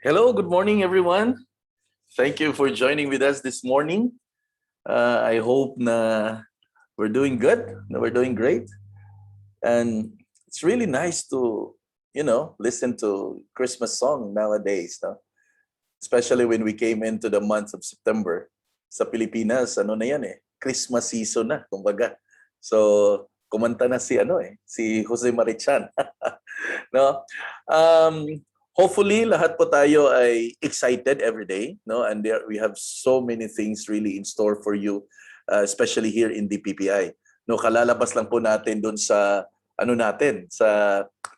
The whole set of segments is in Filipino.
Hello, good morning, everyone. Thank you for joining with us this morning. I hope na we're doing good, na we're doing great. And it's really nice to, listen to Christmas song nowadays, no? Especially when we came into the month of September. Sa Pilipinas, ano na yan eh, Christmas season na, kumbaga. So, kumanta na si Jose Marichan. No? Hopefully lahat po tayo ay excited every day, no? And we have so many things really in store for you, especially here in the PPI. No, kalalabas lang po natin doon sa sa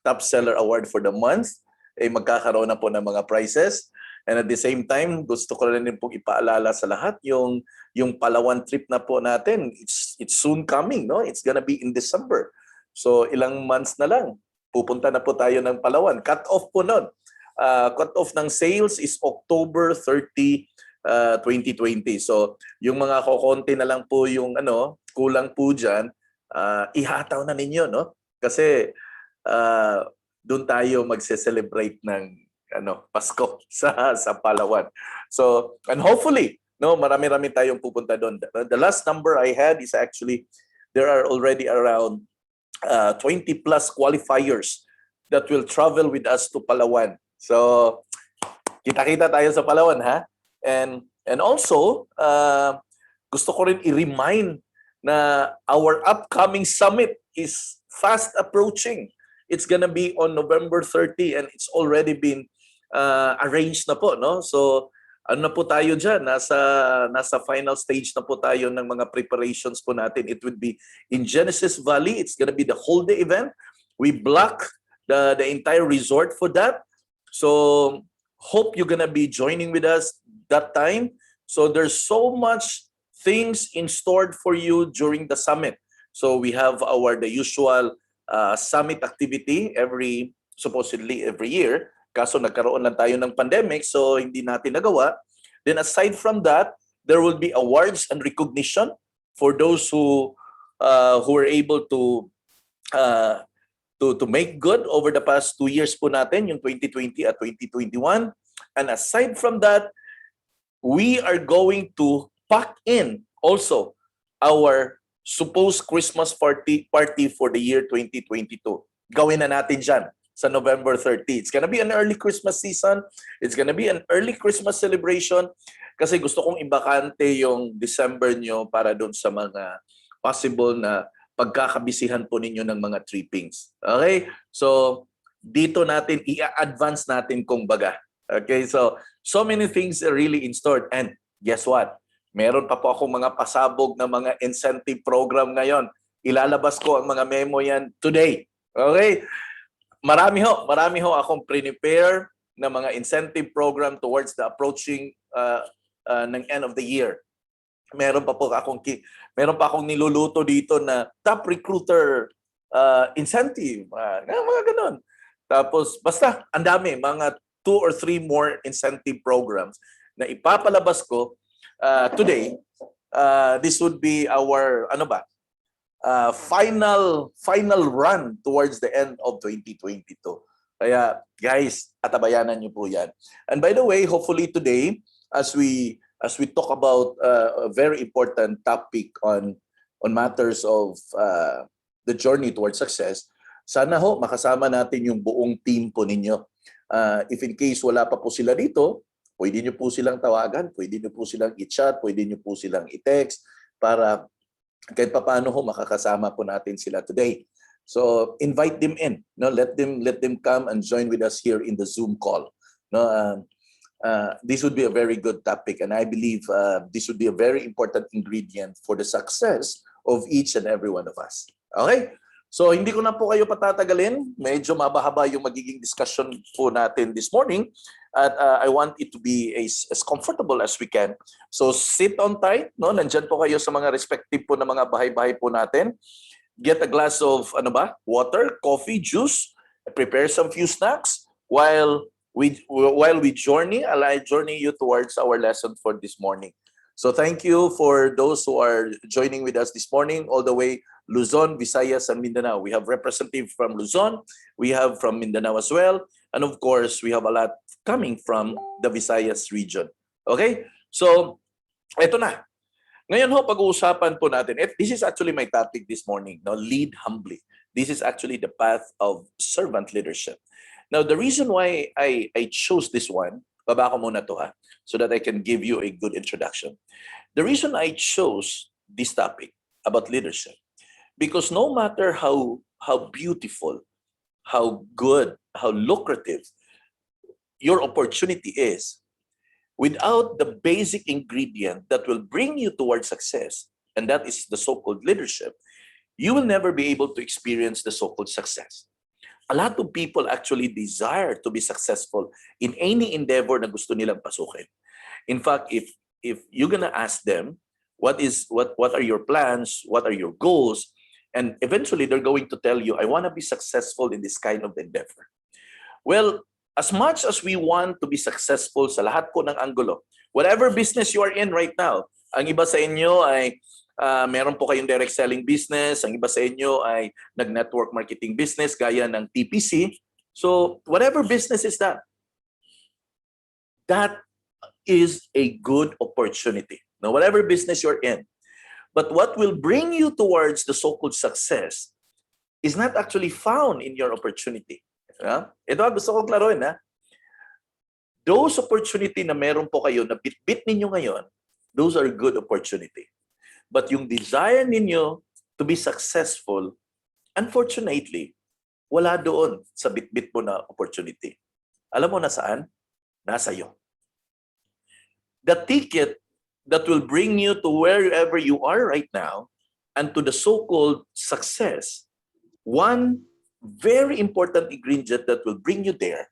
top seller award for the month, magkakaroon na po ng mga prizes. And at the same time, gusto ko rin pong ipaalala sa lahat yung Palawan trip na po natin. It's soon coming, no? It's gonna be in December. So ilang months na lang, pupunta na po tayo ng Palawan. Cut off po nun. Cut off ng sales is October 30, 2020. So yung mga kokonti na lang po yung kulang po dyan, ihataw na ninyo, no? Kasi doon tayo magse-celebrate ng Pasko sa Palawan. So, and hopefully, no, marami-rami tayong pupunta doon. The last number I had is actually there are already around 20 plus qualifiers that will travel with us to Palawan. So, kita-kita tayo sa Palawan, ha? And also, gusto ko rin i-remind na our upcoming summit is fast approaching. It's gonna be on November 30 and it's already been arranged na po, no? So, ano na po tayo dyan? Nasa final stage na po tayo ng mga preparations po natin. It would be in Genesis Valley. It's gonna be the whole day event. We block the entire resort for that. So, hope you're gonna be joining with us that time. So, there's so much things in store for you during the summit. So, we have the usual summit activity supposedly every year. Kaso nagkaroon lang tayo ng pandemic, so hindi natin nagawa. Then aside from that, there will be awards and recognition for those who were able to make good over the past 2 years po natin, yung 2020 at 2021. And aside from that, we are going to pack in also our supposed Christmas party for the year 2022. Gawin na natin dyan sa November 30. It's gonna be an early Christmas season. It's gonna be an early Christmas celebration kasi gusto kong ibakante yung December nyo para doon sa mga possible na pagkakabisihan po ninyo ng mga trippings. Okay? So, dito natin, i-advance natin kung baga. Okay? So many things are really in store. And guess what? Meron pa po akong mga pasabog na mga incentive program ngayon. Ilalabas ko ang mga memo yan today. Okay? Marami ho akong prepare na mga incentive program towards the approaching ng end of the year. Meron pa akong niluluto dito na top recruiter incentive, mga ganun. Tapos basta ang dami, mga 2 or 3 more incentive programs na ipapalabas ko today. This would be our final run towards the end of 2022. Kaya guys, atabayanan niyo po 'yan. And by the way, hopefully today as we talk about a very important topic on matters of the journey towards success, sana ho makasama natin yung buong team po ninyo. If in case wala pa po sila dito, pwede niyo po silang tawagan, pwede niyo po silang i-chat, pwede niyo po silang i-text para kahit paano ho makakasama po natin sila today. So invite them in, no? Let them come and join with us here in the Zoom call. No, this would be a very good topic, and I believe this would be a very important ingredient for the success of each and every one of us. Okay? So hindi ko na po kayo patatagalin. Medyo mabahaba yung magiging discussion po natin this morning. At I want it to be as comfortable as we can. So sit on tight, no? Nandyan po kayo sa mga respective po na mga bahay-bahay po natin. Get a glass of water, coffee, juice. Prepare some few snacks while we journey. I'll journey you towards our lesson for this morning. So thank you for those who are joining with us this morning all the way Luzon, Visayas, and Mindanao. We have representatives from Luzon. We have from Mindanao as well. And of course, we have a lot coming from the Visayas region. Okay? So, eto na. Ngayon ho, pag-uusapan po natin, this is actually my topic this morning, no? Lead humbly. This is actually the path of servant leadership. Now, the reason why I chose this one, baba ko muna to ha, so that I can give you a good introduction. The reason I chose this topic about leadership, because no matter how beautiful, how good, how lucrative your opportunity is, without the basic ingredient that will bring you towards success, and that is the so-called leadership, you will never be able to experience the so-called success. A lot of people actually desire to be successful in any endeavor na gusto nilang pasukin. In fact, if you're gonna ask them, what are your plans, what are your goals, and eventually they're going to tell you, I want to be successful in this kind of endeavor. Well, as much as we want to be successful sa lahat po ng anggulo, whatever business you are in right now, ang iba sa inyo ay meron po kayong direct selling business, ang iba sa inyo ay nag-network marketing business gaya ng TPC. So, whatever business is that is a good opportunity. Now, whatever business you're in. But what will bring you towards the so-called success is not actually found in your opportunity. Ito gusto ko klaruhin. Those opportunity na meron po kayo, na bit-bit ninyo ngayon, those are good opportunity. But yung desire ninyo to be successful, unfortunately, wala doon sa bit-bit mo na opportunity. Alam mo na saan? Nasa iyo. The ticket that will bring you to wherever you are right now and to the so-called success, one very important ingredient that will bring you there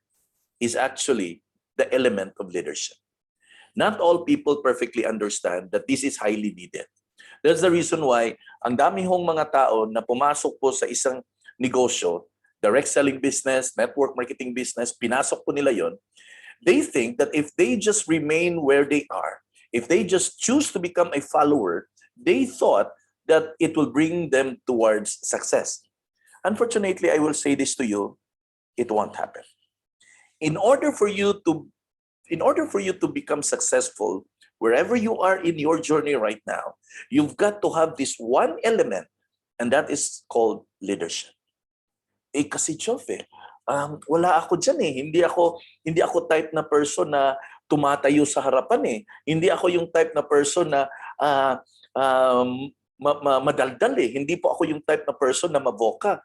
is actually the element of leadership. Not all people perfectly understand that this is highly needed. That's the reason why ang dami hong mga tao na pumasok po sa isang negosyo, direct selling business, network marketing business, pinasok po nila yon. They think that if they just remain where they are, if they just choose to become a follower, they thought that it will bring them towards success. Unfortunately, I will say this to you, it won't happen. In order for you to become successful, wherever you are in your journey right now, you've got to have this one element, and that is called leadership. Kasi Chof, wala ako dyan eh. Hindi ako type na person na tumatayo sa harapan eh. Hindi ako yung type na person na madaldal eh. Hindi po ako yung type na person na maboka.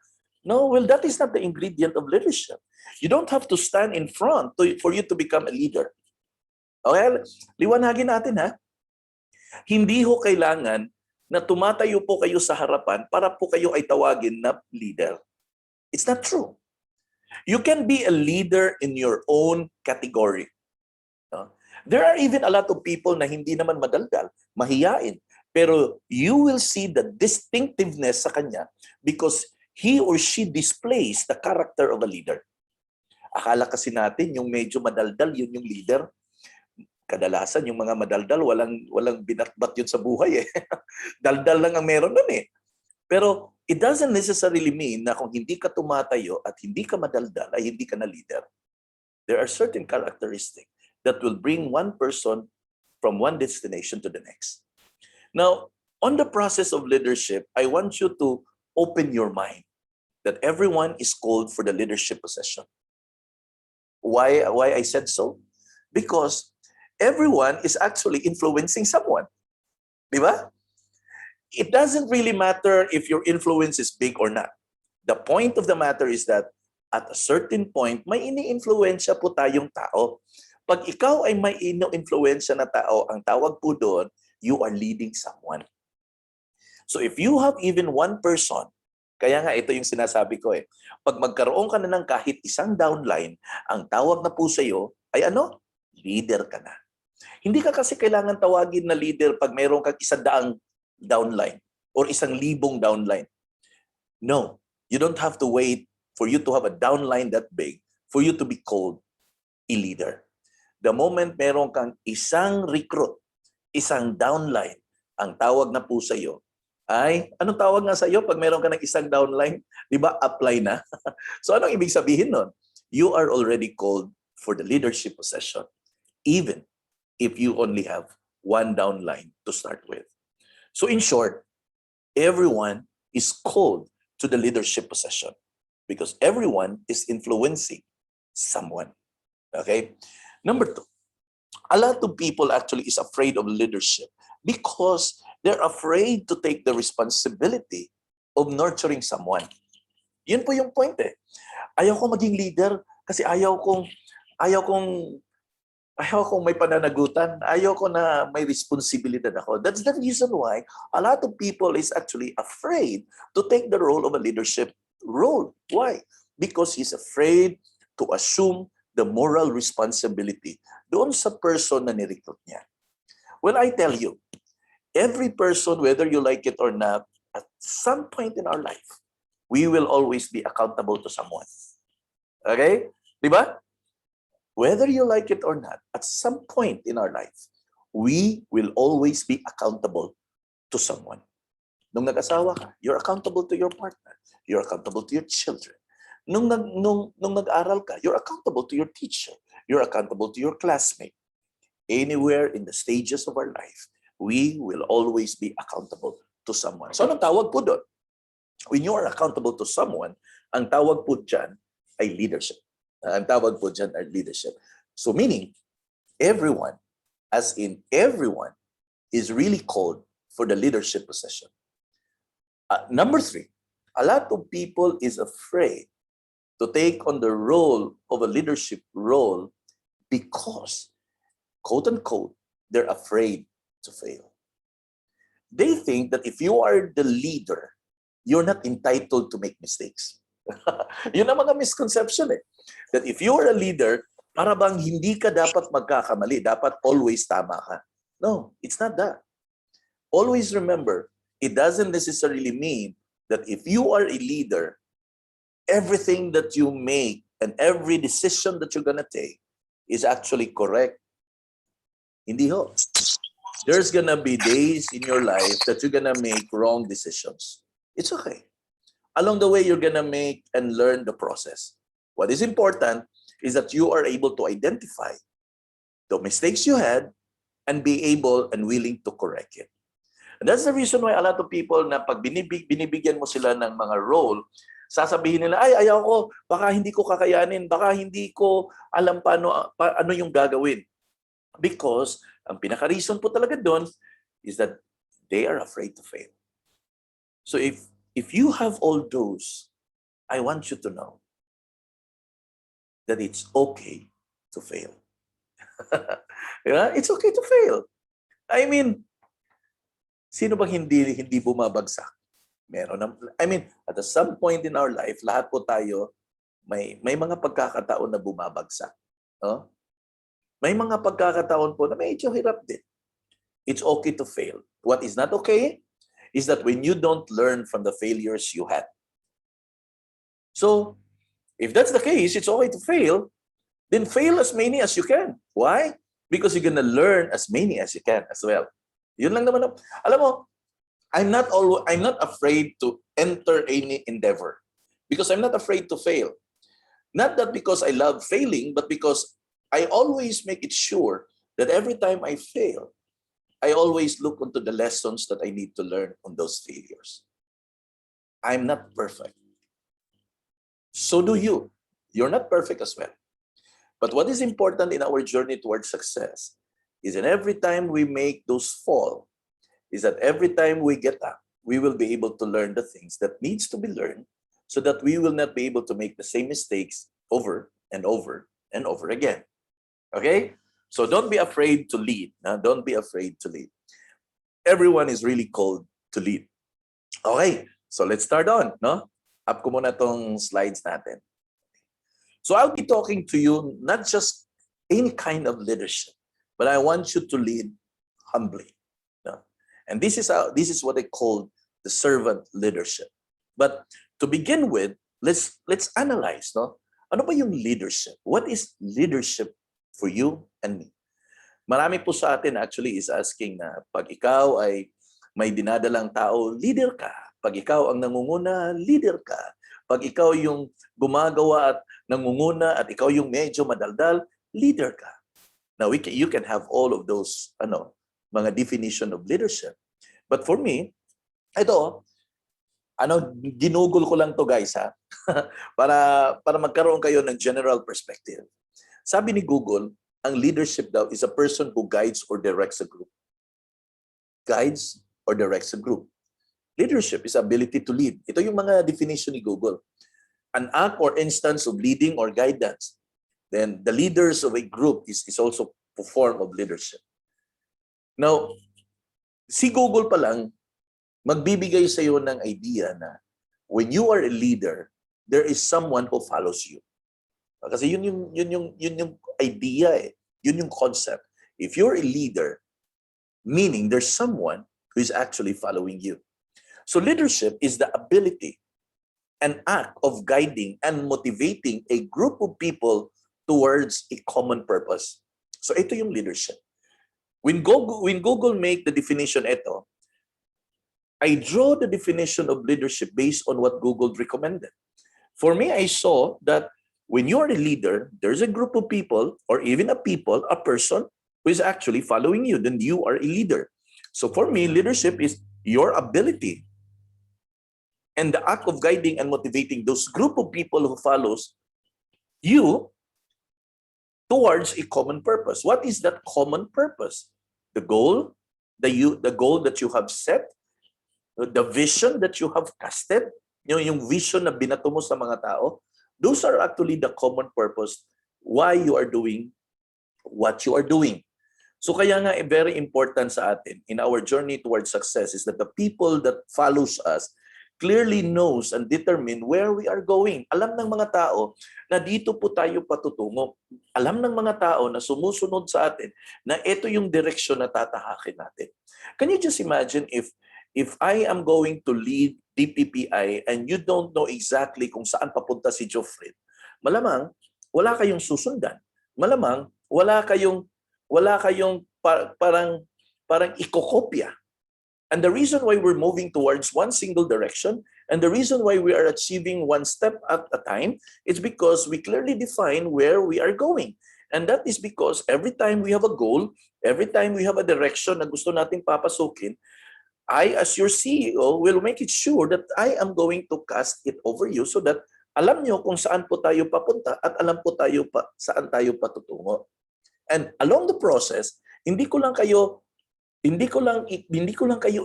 No, well, that is not the ingredient of leadership. You don't have to stand in front for you to become a leader. Okay, liwanagin natin ha. Hindi ho kailangan na tumatayo po kayo sa harapan para po kayo ay tawagin na leader. It's not true. You can be a leader in your own category. There are even a lot of people na hindi naman madaldal, mahiyain. Pero you will see the distinctiveness sa kanya because he or she displays the character of a leader. Akala kasi natin yung medyo madaldal, yun yung leader. Kadalasan yung mga madaldal, walang binatbat yun sa buhay eh. Daldal lang ang meron nun eh. Pero it doesn't necessarily mean na kung hindi ka tumatayo at hindi ka madaldal ay hindi ka na leader. There are certain characteristics that will bring one person from one destination to the next. Now, on the process of leadership, I want you to open your mind that everyone is called for the leadership position. Why I said so? Because everyone is actually influencing someone. Di ba? It doesn't really matter if your influence is big or not. The point of the matter is that at a certain point, may ini-influensya po tayong tao. Pag ikaw ay may ini-influensya na tao, ang tawag po doon, you are leading someone. So if you have even one person, kaya nga ito yung sinasabi ko eh, pag magkaroon ka na ng kahit isang downline, ang tawag na po sa iyo ay ano? Leader ka na. Hindi ka kasi kailangan tawagin na leader pag mayroon kang 100 downline or 1,000 downline. No, you don't have to wait for you to have a downline that big for you to be called a leader. The moment meron kang isang recruit, isang downline, ang tawag na po sa iyo ay, anong tawag nga sa iyo pag meron ka ng isang downline? Di ba, apply na? So anong ibig sabihin nun? You are already called for the leadership position, even if you only have one downline to start with. So in short, everyone is called to the leadership position because everyone is influencing someone. Okay? Number two, a lot of people actually is afraid of leadership because they're afraid to take the responsibility of nurturing someone. Yun po yung point eh. Ayaw ko maging leader kasi ayaw kong may pananagutan. Ayaw ko na may responsibilidad ako. That's the reason why a lot of people is actually afraid to take the role of a leadership role. Why? Because he's afraid to assume the moral responsibility doon sa person na nirecruit niya. Well, I tell you, every person, whether you like it or not, at some point in our life, we will always be accountable to someone. Okay? Diba? Whether you like it or not, at some point in our life, we will always be accountable to someone. Nung nag-asawa ka, you're accountable to your partner. You're accountable to your children. Nung nag-aral ka, you're accountable to your teacher. You're accountable to your classmate. Anywhere in the stages of our life, we will always be accountable to someone. So anong tawag po doon? When you are accountable to someone, ang tawag po dyan ay leadership. Ang tawag po dyan ay leadership. So meaning, everyone, as in everyone, is really called for the leadership position. Number three, a lot of people is afraid to take on the role of a leadership role because, quote unquote, they're afraid to fail. They think that if you are the leader, you're not entitled to make mistakes. Yun ang mga misconception eh. That if you are a leader, para bang hindi ka dapat magkakamali, dapat always tama ka. No, it's not that. Always remember, it doesn't necessarily mean that if you are a leader, everything that you make and every decision that you're gonna take is actually correct. Hindi ho. There's gonna be days in your life that you're gonna make wrong decisions. It's okay. Along the way, you're gonna make and learn the process. What is important is that you are able to identify the mistakes you had and be able and willing to correct it. And that's the reason why a lot of people na pag binibigyan mo sila ng mga role, sasabihin nila, ay, ayaw ko, baka hindi ko kakayanin, baka hindi ko alam ano yung gagawin. Because ang pinaka-reason po talaga doon is that they are afraid to fail. So if you have all those, I want you to know that it's okay to fail. Yeah? It's okay to fail. I mean, sino bang hindi bumabagsak? Meron. At some point in our life, lahat po tayo may mga pagkakataon na bumabagsak. No? May mga pagkakataon po na medyo hirap din. It's okay to fail. What is not okay is that when you don't learn from the failures you had. So, if that's the case, it's okay to fail, then fail as many as you can. Why? Because you're gonna learn as many as you can as well. Yun lang naman. Alam mo, I'm not afraid to enter any endeavor because I'm not afraid to fail. Not that because I love failing, but because I always make it sure that every time I fail, I always look into the lessons that I need to learn on those failures. I'm not perfect. So do you. You're not perfect as well. But what is important in our journey towards success is that every time we make those fall, is that every time we get up, we will be able to learn the things that needs to be learned so that we will not be able to make the same mistakes over and over and over again. Okay? So don't be afraid to lead. Don't be afraid to lead. Everyone is really called to lead. Okay, so let's start on. No? Up ko muna tong slides natin. So I'll be talking to you not just any kind of leadership, but I want you to lead humbly. No? And this is what I call the servant leadership. But to begin with, let's analyze. No? Ano ba yung leadership? What is leadership for you and me? Marami po sa atin actually is asking na pag ikaw ay may dinadalang tao, leader ka. Pag ikaw ang nangunguna, leader ka. Pag ikaw yung gumagawa at nangunguna at ikaw yung medyo madaldal, leader ka. Now, you can have all of those mga definition of leadership. But for me, ito, ginugol ko lang to guys ha, para magkaroon kayo ng general perspective. Sabi ni Google, ang leadership daw is a person who guides or directs a group. Guides or directs a group. Leadership is ability to lead. Ito yung mga definition ni Google. An act or instance of leading or guidance. Then the leaders of a group is also a form of leadership. Now, si Google pa lang, magbibigay sa iyo ng idea na when you are a leader, there is someone who follows you. Kasi yun yung idea eh. Yun yung concept. If you're a leader, meaning there's someone who is actually following you. So leadership is the ability, an act of guiding and motivating a group of people towards a common purpose. So ito yung leadership. When Google make the definition ito, I draw the definition of leadership based on what Google recommended. For me, I saw that when you are a leader, there's a group of people or even a person who is actually following you, then you are a leader. So for me, leadership is your ability and the act of guiding and motivating those group of people who follows you towards a common purpose. What is that common purpose? The goal, the goal that you have set, the vision that you have casted, yung vision na binato mo sa mga tao, those are actually the common purpose why you are doing what you are doing. So kaya nga very important sa atin in our journey towards success is that the people that follows us clearly knows and determine where we are going. Alam ng mga tao na dito po tayo patutungo. Alam ng mga tao na sumusunod sa atin na ito yung direksyon na tatahakin natin. Can you just imagine if I am going to lead DPPI and you don't know exactly kung saan papunta si Geoffrey, malamang wala kayong susundan. Malamang wala kayong parang ikokopya. And the reason why we're moving towards one single direction and the reason why we are achieving one step at a time is because we clearly define where we are going. And that is because every time we have a goal, every time we have a direction na gusto nating papasukin, I, as your CEO, will make it sure that I am going to cast it over you so that alam nyo kung saan po tayo papunta at alam po tayo saan tayo patutungo. And along the process, hindi ko lang kayo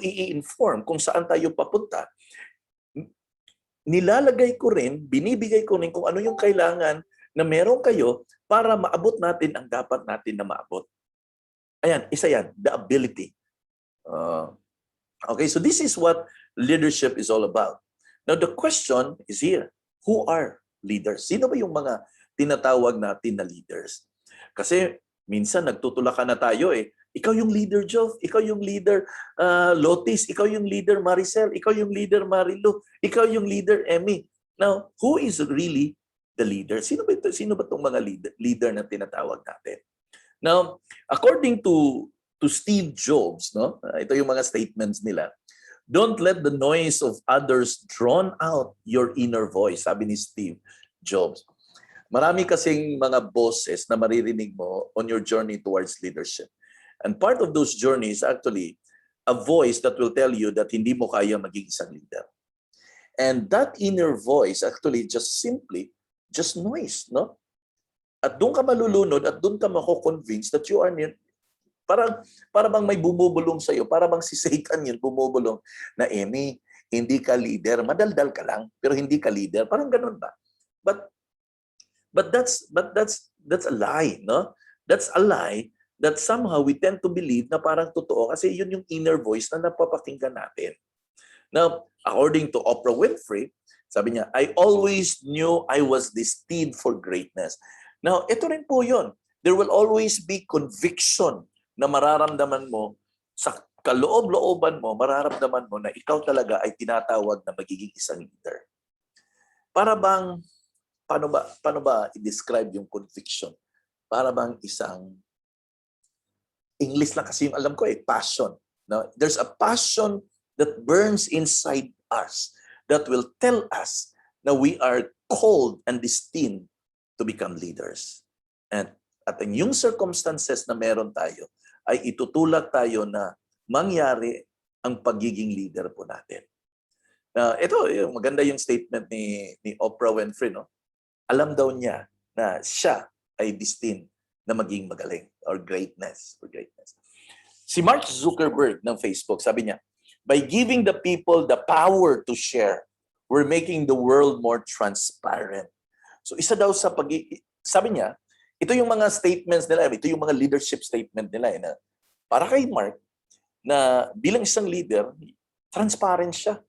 i-inform kung saan tayo papunta. Nilalagay ko rin, binibigay ko rin kung ano yung kailangan na meron kayo para maabot natin ang dapat natin na maabot. Ayan, isa yan, the ability. Okay, so this is what leadership is all about. Now the question is here, who are leaders? Sino ba yung mga tinatawag natin na leaders? Kasi minsan nagtutulakan na tayo eh. Ikaw yung leader, Joff. Ikaw yung leader, Lotis. Ikaw yung leader, Maricel. Ikaw yung leader, Marilu. Ikaw yung leader, Emmy. Now, who is really the leader? Sino ba itong mga leader na tinatawag natin? Now, according to Steve Jobs, no? Ito yung mga statements nila. Don't let the noise of others drown out your inner voice, sabi ni Steve Jobs. Marami kasing mga boses na maririnig mo on your journey towards leadership. And part of those journeys actually a voice that will tell you that hindi mo kaya maging isang leader. And that inner voice actually just noise, no? At doon ka malulunod at doon ka mako-convince that you are near. Para bang may bumubulong sa iyo, para bang si Satan yun bumubulong na Emmy, hindi ka leader, madaldal ka lang pero hindi ka leader. Parang ganoon ba? But that's a lie, no? That's a lie that somehow we tend to believe na parang totoo kasi yun yung inner voice na napapakinggan natin. Now, according to Oprah Winfrey, sabi niya, I always knew I was destined for greatness. Now, ito rin po yun. There will always be conviction na mararamdaman mo sa kaloob-looban mo, mararamdaman mo na ikaw talaga ay tinatawag na magiging isang leader. Para bang, paano ba i-describe yung conviction? Para bang isang English lang kasi yung alam ko passion. No? There's a passion that burns inside us that will tell us na we are called and destined to become leaders. At yung circumstances na meron tayo, ay itutulak tayo na mangyari ang pagiging leader po natin. Ito, maganda yung statement ni Oprah Winfrey, no? Alam daw niya na siya ay destined na maging magaling or greatness. Si Mark Zuckerberg ng Facebook, sabi niya, by giving the people the power to share, we're making the world more transparent. So isa daw sa sabi niya, ito yung mga statements nila, ito yung mga leadership statement nila na para kay Mark na bilang isang leader, transparent siya.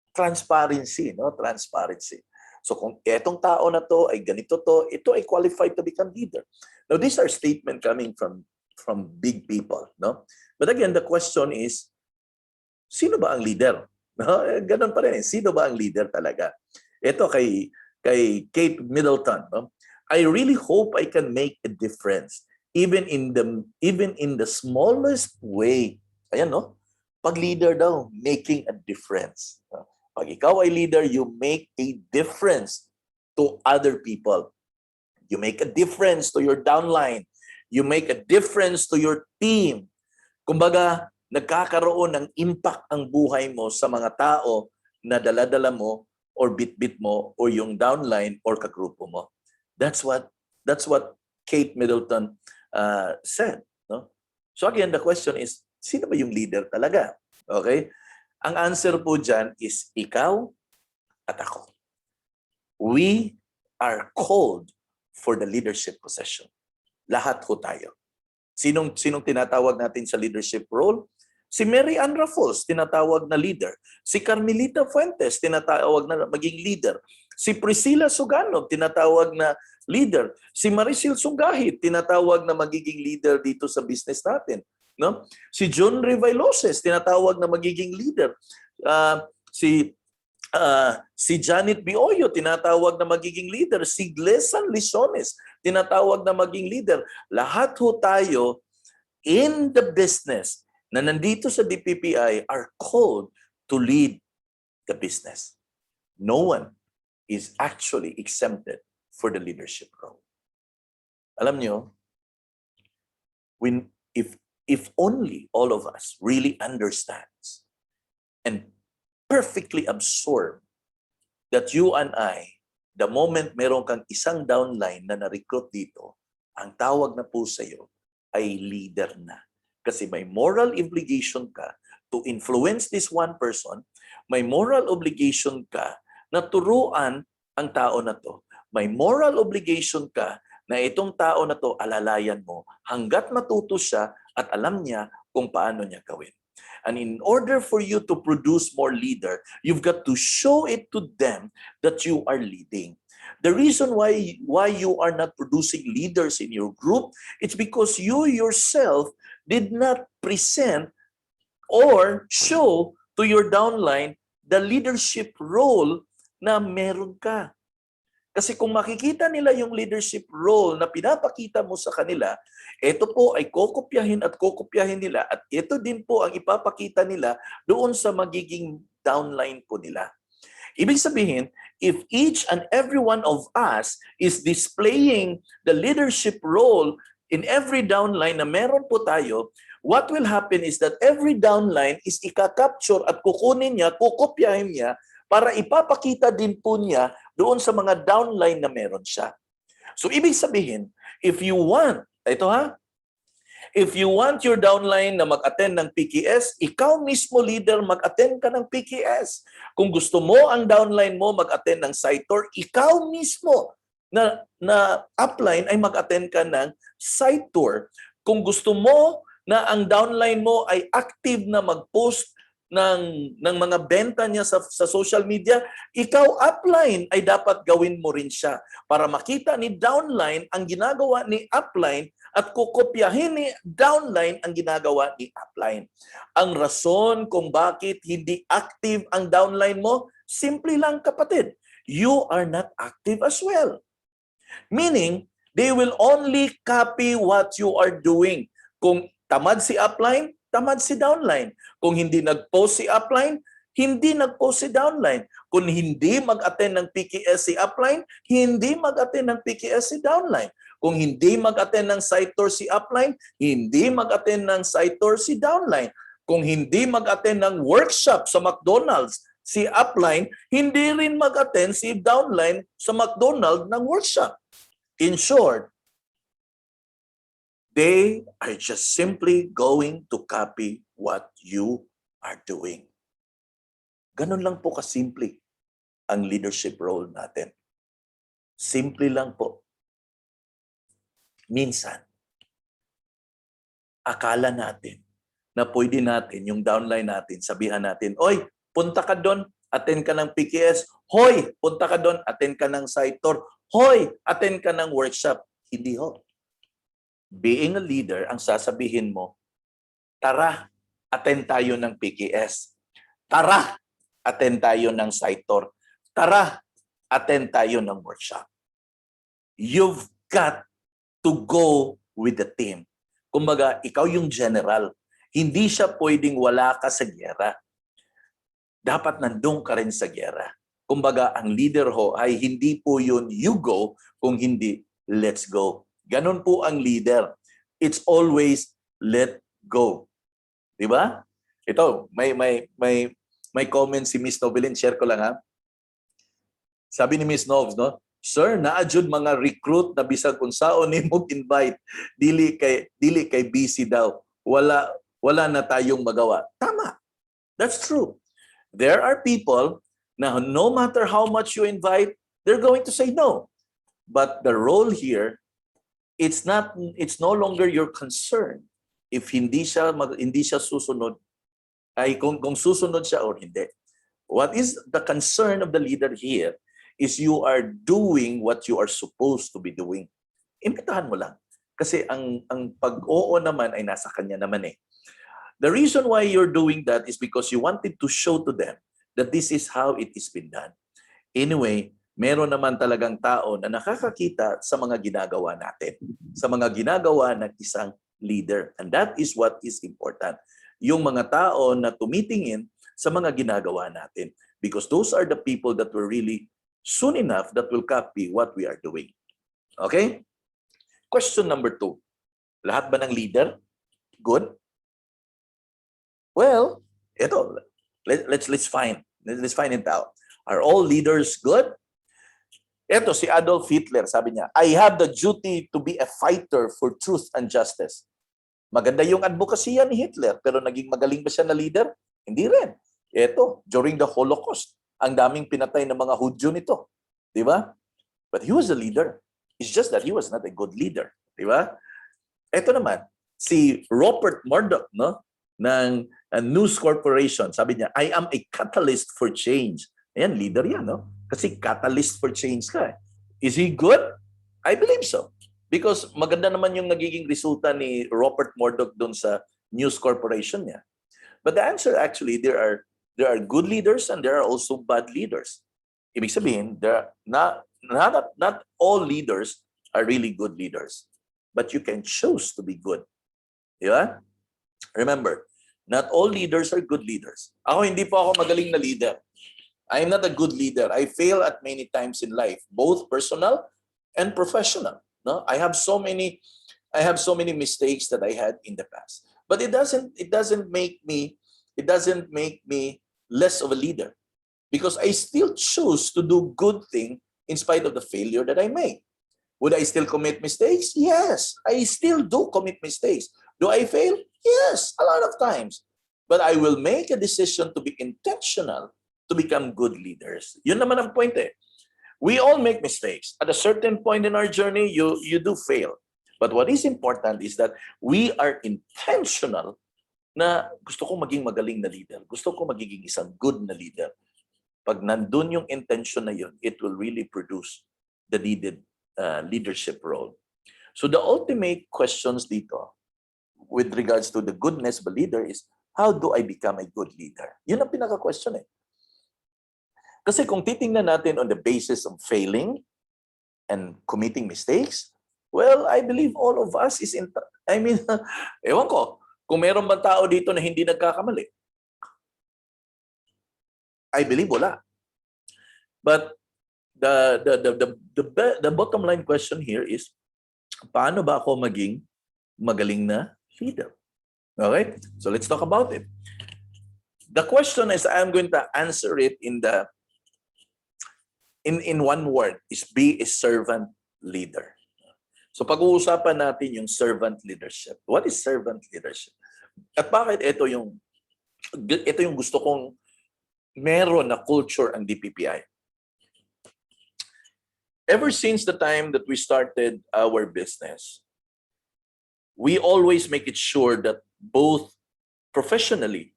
Transparency, no? Transparency. So kung etong tao na to ay ganito to, ito ay qualified to become leader. Now these are statements coming from big people, no? But again, the question is, sino ba ang leader? No? Ganun pa rin. Sino ba ang leader talaga? Ito kay Kate Middleton, no? I really hope I can make a difference even in the smallest way. Ayan, no? Pag leader daw, making a difference. No? Pag ikaw ay leader, you make a difference to other people. You make a difference to your downline. You make a difference to your team. Kumbaga, nagkakaroon ng impact ang buhay mo sa mga tao na dala-dala mo or bit-bit mo or yung downline or kagrupo mo. That's what Kate Middleton said. No? So again, the question is, sino ba yung leader talaga? Okay? Ang answer po dyan is ikaw at ako. We are called for the leadership position. Lahat ho tayo. Sinong tinatawag natin sa leadership role? Si Mary Ann Raffles, tinatawag na leader. Si Carmelita Fuentes, tinatawag na maging leader. Si Priscilla Suganov, tinatawag na leader. Si Maricel Sungahit, tinatawag na magiging leader dito sa business natin. No? Si John Revailoses, tinatawag na magiging leader. Si Janet Bioyo, tinatawag na magiging leader. Si Glesan Lisones, tinatawag na maging leader. Lahat ho tayo in the business na nandito sa DPPI are called to lead the business. No one is actually exempted for the leadership role. Alam nyo, if only all of us really understands and perfectly absorb that you and I, the moment meron kang isang downline na na-recruit dito, ang tawag na po sa iyo ay leader na. Kasi may moral obligation ka to influence this one person, may moral obligation ka na turuan ang tao na to. May moral obligation ka na itong tao na to alalayan mo hanggat matuto siya at alam niya kung paano niya gawin. And in order for you to produce more leader, you've got to show it to them that you are leading. The reason why you are not producing leaders in your group, it's because you yourself did not present or show to your downline the leadership role na meron ka. Kasi kung makikita nila yung leadership role na pinapakita mo sa kanila, ito po ay kokopyahin nila at ito din po ang ipapakita nila doon sa magiging downline po nila. Ibig sabihin, if each and every one of us is displaying the leadership role in every downline na meron po tayo, what will happen is that every downline is ika-capture at kukunin niya, kukopyahin niya para ipapakita din po niya doon sa mga downline na meron siya. So ibig sabihin, if you want your downline na mag-attend ng PKS, ikaw mismo leader mag-attend ka ng PKS. Kung gusto mo ang downline mo mag-attend ng site tour, ikaw mismo na upline ay mag-attend ka ng site tour. Kung gusto mo na ang downline mo ay active na mag-post ng mga benta niya sa social media, ikaw upline ay dapat gawin mo rin siya para makita ni downline ang ginagawa ni upline at kukopyahin ni downline ang ginagawa ni upline. Ang rason kung bakit hindi active ang downline mo, simple lang kapatid, you are not active as well. Meaning, they will only copy what you are doing. Kung tamad si upline, tamad si downline. Kung hindi nag-post si upline, hindi nag-post si downline. Kung hindi mag-attend ng PKS si upline, hindi mag-attend ng PKS si downline. Kung hindi mag-attend ng site tour si upline, hindi mag-attend ng site tour si downline. Kung hindi mag-attend ng workshop sa McDonald's si upline, hindi rin mag-attend si downline sa McDonald's ng workshop. In short, they are just simply going to copy what you are doing. Ganun lang po kasimple ang leadership role natin. Simple lang po. Minsan, akala natin na pwede natin, yung downline natin, sabihan natin, oy, punta ka doon, attend ka ng PKS. Hoy, punta ka doon, attend ka ng site tour. Hoy, attend ka ng workshop. Hindi ho. Being a leader, ang sasabihin mo, tara, attend tayo ng PKS. Tara, attend tayo ng site tour. Tara, attend tayo ng workshop. You've got to go with the team. Kumbaga, ikaw yung general. Hindi siya pwedeng wala ka sa gyera. Dapat nandun ka rin sa gyera. Kumbaga, ang leader ho ay hindi po yun you go, kung hindi, let's go. Ganon po ang leader. It's always let go. Diba? Ito, may comment si Miss Novelin, share ko lang ha. Sabi ni Miss Novs, no? Sir, naadjud mga recruit na bisag kung saon ni mo invite, dili kay busy daw. Wala na tayong magawa. Tama. That's true. There are people na no matter how much you invite, they're going to say no. But the role here, it's no longer your concern if hindi siya susunod, ay kung susunod siya or hindi. What is the concern of the leader here is you are doing what you are supposed to be doing. Imbitahan mo lang. Kasi ang pag-oo naman ay nasa kanya naman eh. The reason why you're doing that is because you wanted to show to them that this is how it is been done. Anyway, meron naman talagang tao na nakakakita sa mga ginagawa natin, sa mga ginagawa ng isang leader. And that is what is important. Yung mga tao na tumitingin sa mga ginagawa natin. Because those are the people that were really soon enough that will copy what we are doing. Okay? Question number 2. Lahat ba ng leader good? Well, ito, let's find it out. Are all leaders good? Ito si Adolf Hitler, sabi niya, I have the duty to be a fighter for truth and justice. Maganda yung advokasya ni Hitler, pero naging magaling ba siya na leader? Hindi rin. Ito, during the Holocaust, ang daming pinatay ng mga Hudyo nito. Di ba? But he was a leader. It's just that he was not a good leader. Di ba? Ito naman, si Rupert Murdoch, no? Ng News Corporation, sabi niya, I am a catalyst for change. Ayan, leader yan, no? Kasi catalyst for change ka. Is he good? I believe so. Because maganda naman yung nagiging resulta ni Rupert Murdoch doon sa News Corporation niya. But the answer actually, there are good leaders and there are also bad leaders. Ibig sabihin, not all leaders are really good leaders. But you can choose to be good. Di ba? Remember, not all leaders are good leaders. Ako, hindi po ako magaling na leader. I am not a good leader. I fail at many times in life, both personal and professional. No, I have so many mistakes that I had in the past. But it doesn't make me less of a leader, because I still choose to do good thing in spite of the failure that I make. Would I still commit mistakes? Yes, I still do commit mistakes. Do I fail? Yes, a lot of times. But I will make a decision to be intentional to become good leaders. Yun naman ang point eh. We all make mistakes. At a certain point in our journey, you do fail. But what is important is that we are intentional na gusto ko maging magaling na leader. Gusto ko magiging isang good na leader. Pag nandun yung intention na yun, it will really produce the needed leadership role. So the ultimate questions dito with regards to the goodness of a leader is, how do I become a good leader? Yun ang pinaka-question eh. Kasi kung titingnan natin on the basis of failing and committing mistakes, well, I believe all of us is ewan ko, kung meron bang tao dito na hindi nagkakamali? I believe wala. But the bottom line question here is, paano ba ako maging magaling na leader? Okay? So let's talk about it. The question is, I'm going to answer it in one word, is be a servant leader. So pag-uusapan natin yung servant leadership. What is servant leadership? At bakit ito yung gusto kong meron na culture ang DPPI? Ever since the time that we started our business, we always make it sure that both professionally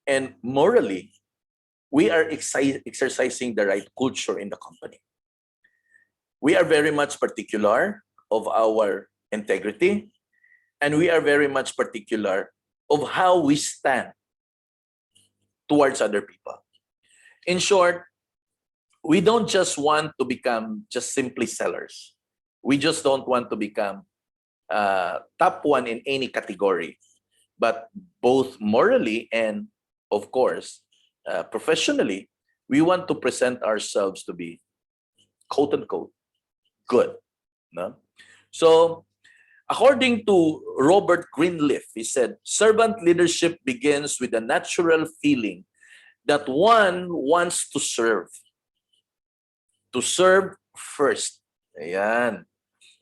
and morally, we are exercising the right culture in the company. We are very much particular of our integrity, and we are very much particular of how we stand towards other people. In short, we don't just want to become just simply sellers. We just don't want to become top one in any category, but both morally and, of course, professionally, we want to present ourselves to be, quote unquote, good. No? So, according to Robert Greenleaf, he said, servant leadership begins with a natural feeling that one wants to serve. To serve first. Ayan.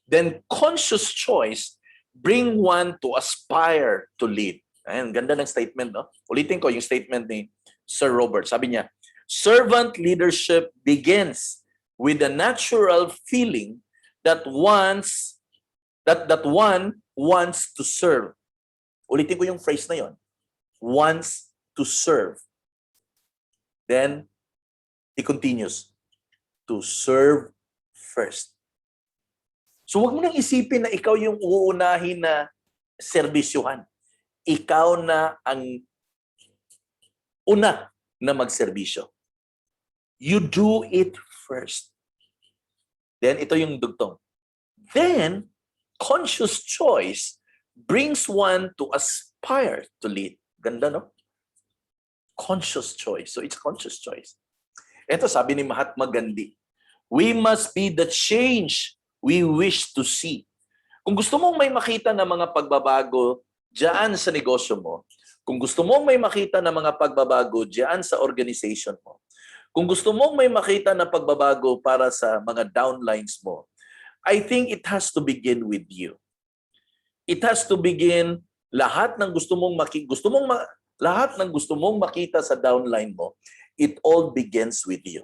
Then conscious choice bring one to aspire to lead. Ayan, ganda ng statement, no? Ulitin ko yung statement ni Sir Robert. Sabi niya, servant leadership begins with a natural feeling that one wants to serve. Ulitin ko yung phrase na yon. Wants to serve. Then, he continues, to serve first. So wag mo nang isipin na ikaw yung uunahin na serbisyuhan. Ikaw na ang una na magserbisyo. You do it first. Then, ito yung dugtong. Then, conscious choice brings one to aspire to lead. Ganda, no? Conscious choice. So, it's conscious choice. Ito, sabi ni Mahatma Gandhi, we must be the change we wish to see. Kung gusto mong may makita na mga pagbabago diyan sa negosyo mo, kung gusto mong may makita na mga pagbabago diyan sa organization mo, kung gusto mong may makita na pagbabago para sa mga downlines mo, I think it has to begin with you. It has to begin lahat ng gusto mong makita sa downline mo, it all begins with you.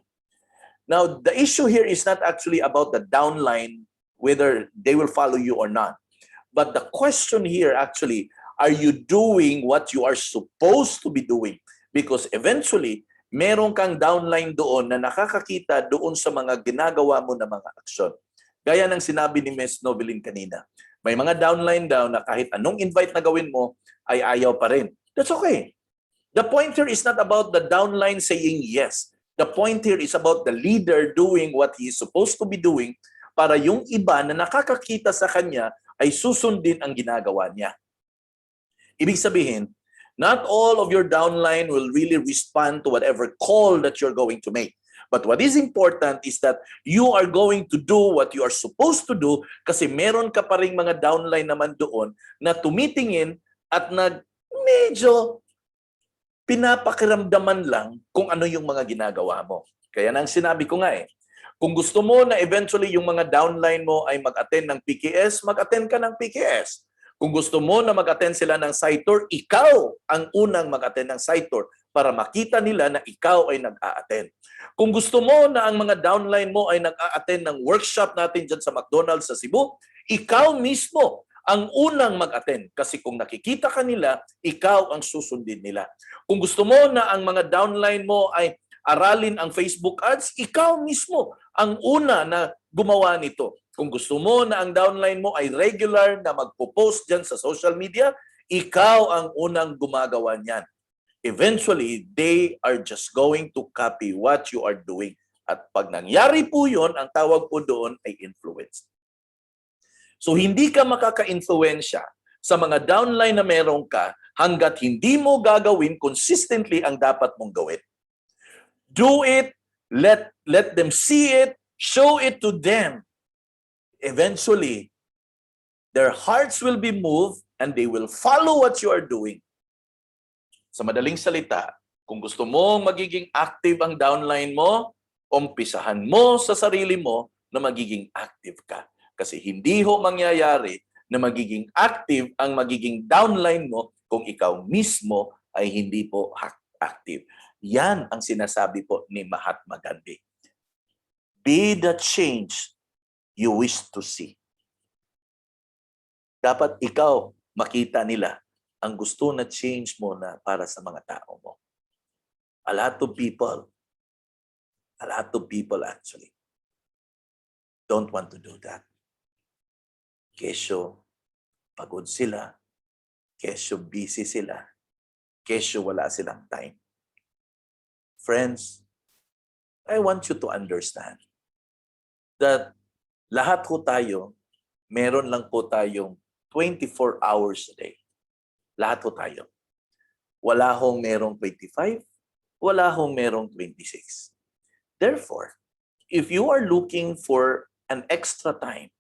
Now, the issue here is not actually about the downline, whether they will follow you or not. But the question here actually, are you doing what you are supposed to be doing? Because eventually, meron kang downline doon na nakakakita doon sa mga ginagawa mo na mga aksyon. Gaya ng sinabi ni Ms. Novelin kanina, may mga downline daw na kahit anong invite na gawin mo, ay ayaw pa rin. That's okay. The point here is not about the downline saying yes. The point here is about the leader doing what he is supposed to be doing para yung iba na nakakakita sa kanya ay susundin ang ginagawa niya. Ibig sabihin, not all of your downline will really respond to whatever call that you're going to make. But what is important is that you are going to do what you are supposed to do kasi meron ka pa ring mga downline naman doon na tumitingin at medyo pinapakiramdaman lang kung ano yung mga ginagawa mo. Kaya nang sinabi ko nga kung gusto mo na eventually yung mga downline mo ay mag-attend ng PKS, mag-attend ka ng PKS. Kung gusto mo na mag-attend sila ng site tour, ikaw ang unang mag-attend ng site tour para makita nila na ikaw ay nag-a-attend. Kung gusto mo na ang mga downline mo ay nag-a-attend ng workshop natin dyan sa McDonald's sa Cebu, ikaw mismo ang unang mag-attend. Kasi kung nakikita ka nila, ikaw ang susundin nila. Kung gusto mo na ang mga downline mo ay aralin ang Facebook ads, ikaw mismo ang una na gumawa nito. Kung gusto mo na ang downline mo ay regular na magpo-post dyan sa social media, ikaw ang unang gumagawa niyan. Eventually, they are just going to copy what you are doing. At pag nangyari po yun, ang tawag po doon ay influence. So hindi ka makaka-influensya sa mga downline na meron ka hanggat hindi mo gagawin consistently ang dapat mong gawin. Do it. Let them see it. Show it to them. Eventually, their hearts will be moved and they will follow what you are doing. Sa madaling salita, kung gusto mong magiging active ang downline mo, umpisahan mo sa sarili mo na magiging active ka. Kasi hindi ho mangyayari na magiging active ang magiging downline mo kung ikaw mismo ay hindi po active. Yan ang sinasabi po ni Mahatma Gandhi. Be the change you wish to see. Dapat ikaw makita nila ang gusto na change mo na para sa mga tao mo. A lot of people actually don't want to do that. Kesyo pagod sila, kesyo busy sila, kesyo wala silang time. Friends, I want you to understand that lahat ho tayo, meron lang po tayong 24 hours a day. Lahat ho tayo. Wala hong merong 25, wala hong merong 26. Therefore, if you are looking for an extra time,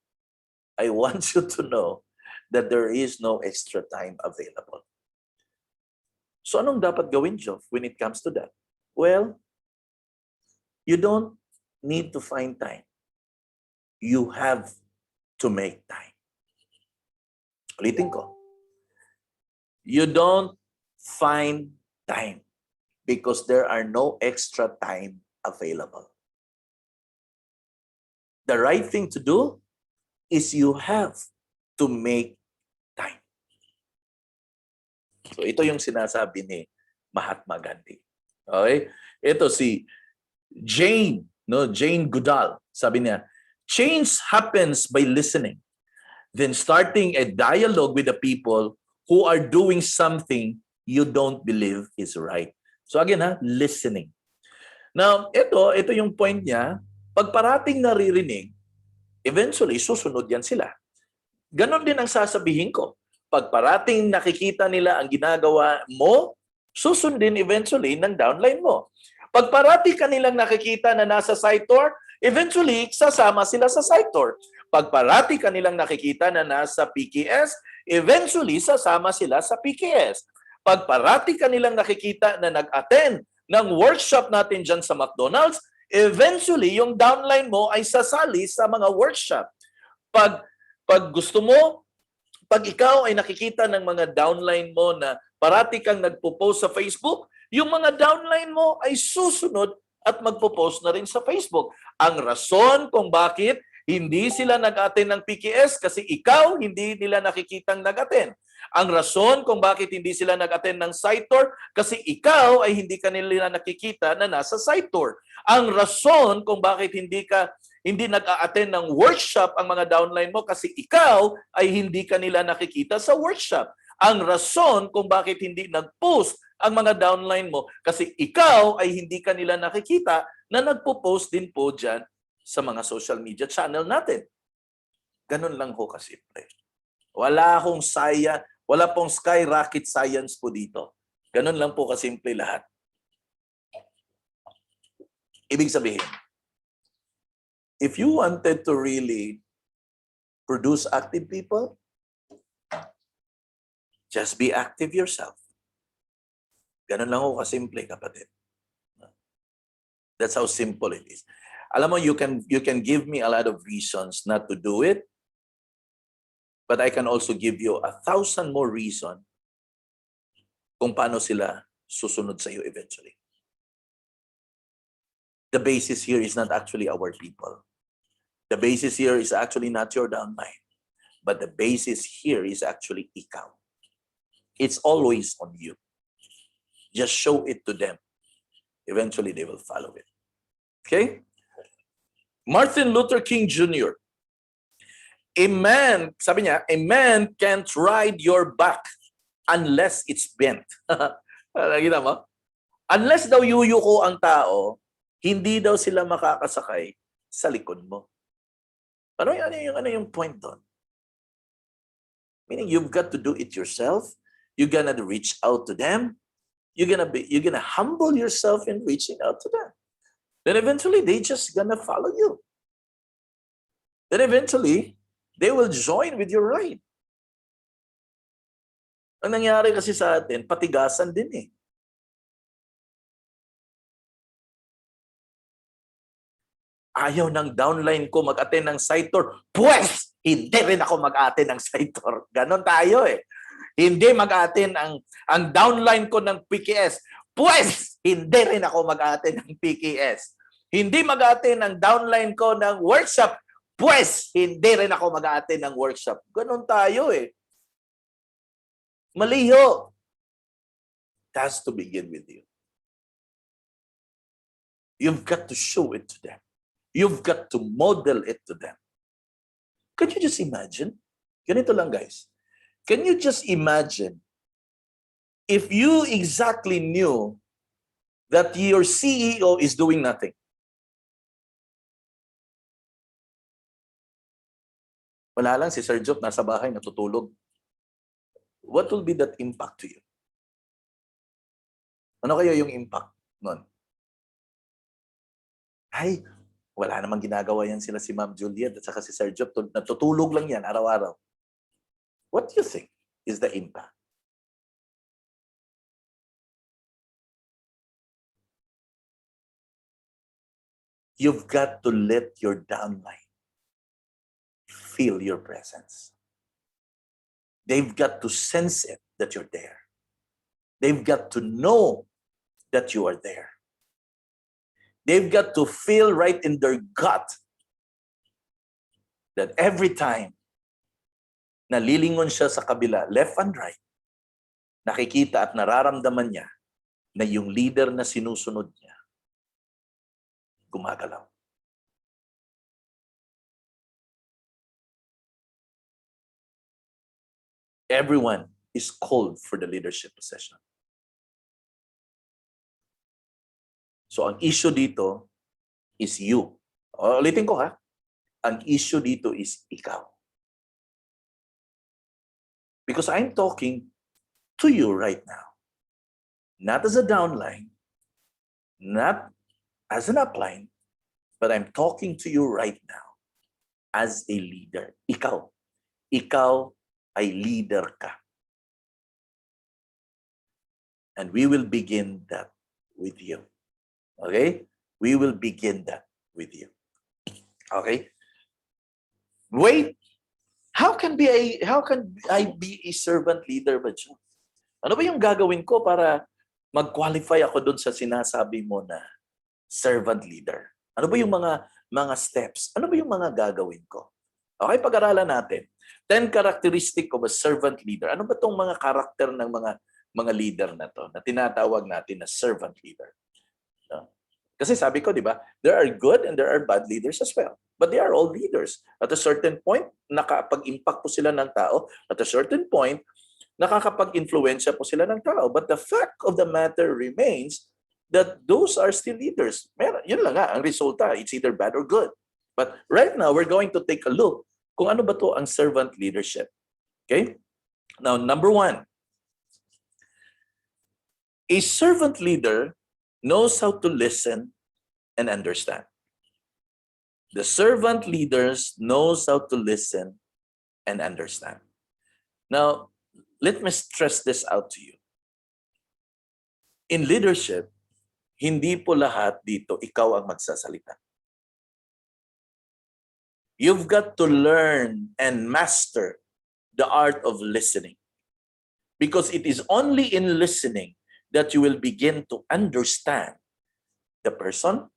I want you to know that there is no extra time available. So anong dapat gawin, Joff, when it comes to that? Well, you don't need to find time. You have to make time. Ulitin ko. You don't find time because there are no extra time available. The right thing to do is you have to make time. So ito yung sinasabi ni Mahatma Gandhi. Okay? Ito si Jane Goodall. Sabi niya, change happens by listening, then starting a dialogue with the people who are doing something you don't believe is right. So again, listening. Now, ito yung point niya, pag parating naririnig, eventually, susunod yan sila. Ganon din ang sasabihin ko. Pag parating nakikita nila ang ginagawa mo, susundin eventually ng downline mo. Pag parating kanilang nakikita na nasa site tour, eventually, sasama sila sa site tour. Pag parating kanilang nakikita na nasa PKS, eventually, sasama sila sa PKS. Pag parating kanilang nakikita na nag-attend ng workshop natin dyan sa McDonald's, eventually, yung downline mo ay sasali sa mga workshop. Pag gusto mo, pag ikaw ay nakikita ng mga downline mo na parati kang nagpo-post sa Facebook, yung mga downline mo ay susunod at magpo-post na rin sa Facebook. Ang rason kung bakit hindi sila nag-attend ng PKS kasi ikaw hindi nila nakikitang nag-attend. Ang rason kung bakit hindi sila nag-attend ng site tour kasi ikaw ay hindi kanila nakikita na nasa site tour. Ang rason kung bakit hindi nag-attend ng workshop ang mga downline mo kasi ikaw ay hindi kanila nakikita sa workshop. Ang rason kung bakit hindi nag-post ang mga downline mo kasi ikaw ay hindi kanila nakikita na nagpo-post din po dyan sa mga social media channel natin. Ganun lang ho kasimple. Wala pong sky rocket science po dito. Ganun lang po kasimple lahat. Ibig sabihin, if you wanted to really produce active people, just be active yourself. Ganun lang ho kasimple, kapatid. That's how simple it is. Alam mo, you can give me a lot of reasons not to do it, but I can also give you 1,000 more reasons kung paano sila susunod sa iyo eventually. The basis here is not actually our people. The basis here is actually not your downline. But the basis here is actually ikaw. It's always on you. Just show it to them. Eventually, they will follow it. Okay? Martin Luther King Jr. Sabi niya, a man can't ride your back unless it's bent. Nakita mo? Unless daw yuyuko ang tao, hindi daw sila makakasakay sa likod mo. Ano yung point doon? Meaning you've got to do it yourself. You're gonna reach out to them. You're gonna humble yourself in reaching out to them. then eventually they just gonna follow you. Then eventually, they will join with your ride. Ang nangyari kasi sa atin, patigasan din eh. Ayaw ng downline ko mag-attend ng site tour. Pwes, hindi rin ako mag-attend ng site tour. Ganon tayo eh. Hindi mag-attend ang downline ko ng PKS. Pwes, hindi rin ako mag-attend ng PKS. Hindi mag-attend ang downline ko ng workshop. Pwes, hindi rin ako mag-attend ng workshop. Ganon tayo eh. Maliho. It has to begin with you. You've got to show it to them. You've got to model it to them. Can you just imagine? Ganito lang, guys. Can you just imagine if you exactly knew that your CEO is doing nothing? Wala lang si Sir Job nasa bahay natutulog. What will be that impact to you? Ano kaya yung impact nun? Ay, wala namang ginagawa yan sila si Ma'am Juliet at saka si Sir Job. Natutulog lang yan araw-araw. What do you think is the impact? You've got to let your downline feel your presence. They've got to sense it that you're there. They've got to know that you are there. They've got to feel right in their gut that every time nalilingon siya sa kabila, left and right, nakikita at nararamdaman niya na yung leader na sinusunod niya, gumagalaw. Everyone is called for the leadership position. So ang issue dito is you. Ulitin ko ha. Ang issue dito is ikaw. Because I'm talking to you right now. Not as a downline, not as an upline, but I'm talking to you right now as a leader. Ikaw. Ikaw ay leader ka. And we will begin that with you. Okay? We will begin that with you. Okay? Wait. How can I be a servant leader ba, John? Ano ba yung gagawin ko para mag-qualify ako doon sa sinasabi mo na servant leader? Ano ba yung mga steps? Ano ba yung mga gagawin ko? Okay, pag-aralan natin. 10 characteristic of a servant leader. Ano ba tong mga karakter ng mga leader na to na tinatawag natin na servant leader? Kasi sabi ko, di ba, there are good and there are bad leaders as well. But they are all leaders. At a certain point, nakapag-impact po sila ng tao. At a certain point, nakakapag-influensya po sila ng tao. But the fact of the matter remains that those are still leaders. Yun lang nga, ang resulta, it's either bad or good. But right now, we're going to take a look kung ano ba to ang servant leadership. Okay? Now, number 1, a servant leader knows how to listen and understand. The servant leaders knows how to listen and understand. Now, let me stress this out to you. In leadership, hindi po lahat dito ikaw ang magsasalita. You've got to learn and master the art of listening. Because it is only in listening that you will begin to understand the person,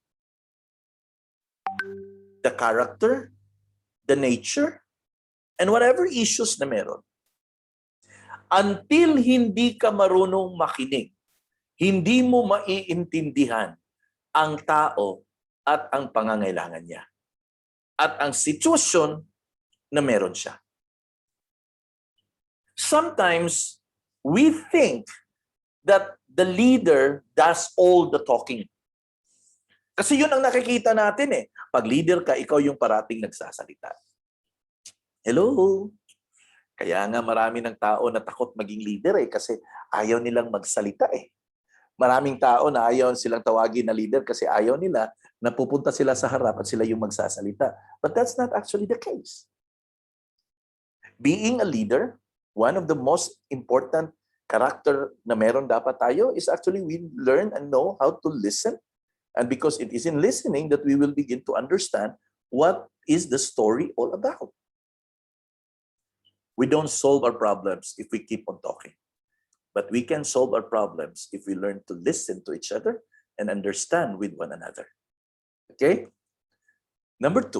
the character, the nature, and whatever issues na meron. Until hindi ka marunong makinig, hindi mo maiintindihan ang tao at ang pangangailangan niya at ang sitwasyon na meron siya. Sometimes, we think that the leader does all the talking. Kasi yun ang nakikita natin eh. Pag leader ka, ikaw yung parating nagsasalita. Hello? Kaya nga marami ng tao na takot maging leader eh kasi ayaw nilang magsalita eh. Maraming tao na ayaw silang tawagin na leader kasi ayaw nila na pupunta sila sa harap at sila yung magsasalita. But that's not actually the case. Being a leader, one of the most important character na meron dapat tayo is actually we learn and know how to listen. And because it is in listening that we will begin to understand what is the story all about. We don't solve our problems if we keep on talking. But we can solve our problems if we learn to listen to each other and understand with one another. Okay? Number 2,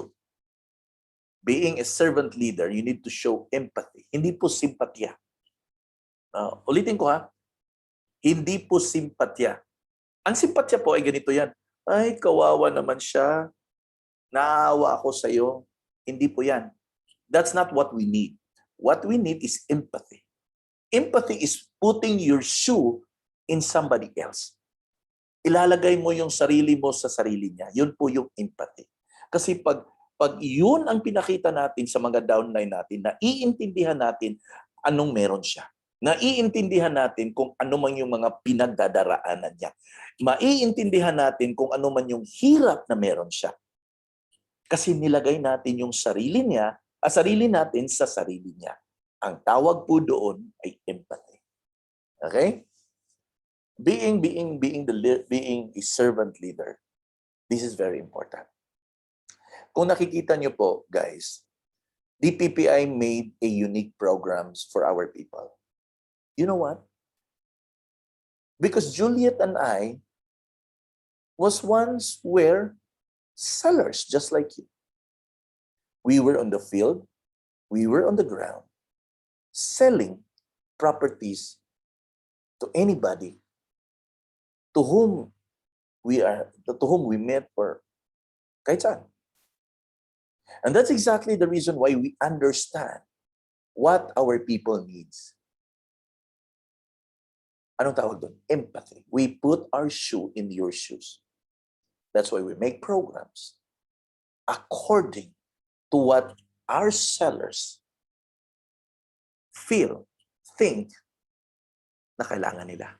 being a servant leader, you need to show empathy. Hindi po simpatya. Ulitin ko ha, hindi po simpatya. Ang simpatya po ay ganito yan. Ay, kawawa naman siya. Naawa ako sa iyo. Hindi po yan. That's not what we need. What we need is empathy. Empathy is putting your shoe in somebody else. Ilalagay mo yung sarili mo sa sarili niya. Yun po yung empathy. Kasi pag yun ang pinakita natin sa mga downline natin, naiintindihan natin anong meron siya. Naiintindihan natin kung ano man yung mga pinagdadaraanan niya. Maiintindihan natin kung ano man yung hirap na meron siya. Kasi nilagay natin yung sarili niya, sarili natin sa sarili niya. Ang tawag po doon ay empathy. Okay? Being a servant leader, this is very important. Kung nakikita niyo po, guys, DPPI made a unique programs for our people. You know what? Because Juliet and I was once were sellers just like you. We were on the field, we were on the ground, selling properties to anybody to whom we met or kahit saan. And that's exactly the reason why we understand what our people needs. Anong tawag doon? Empathy. We put our shoe in your shoes. That's why we make programs according to what our sellers feel, think na kailangan nila.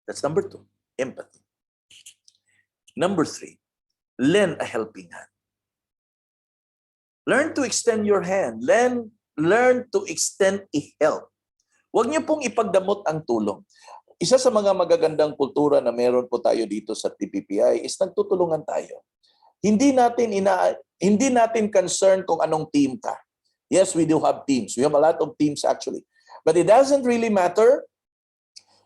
That's number 2, empathy. Number 3, lend a helping hand. Learn to extend your hand. Learn to extend a help. Huwag niyo pong ipagdamot ang tulong. Isa sa mga magagandang kultura na meron po tayo dito sa TPPI is nagtutulungan tayo. Hindi natin concern kung anong team ka. Yes, we do have teams. We have a lot of teams actually. But it doesn't really matter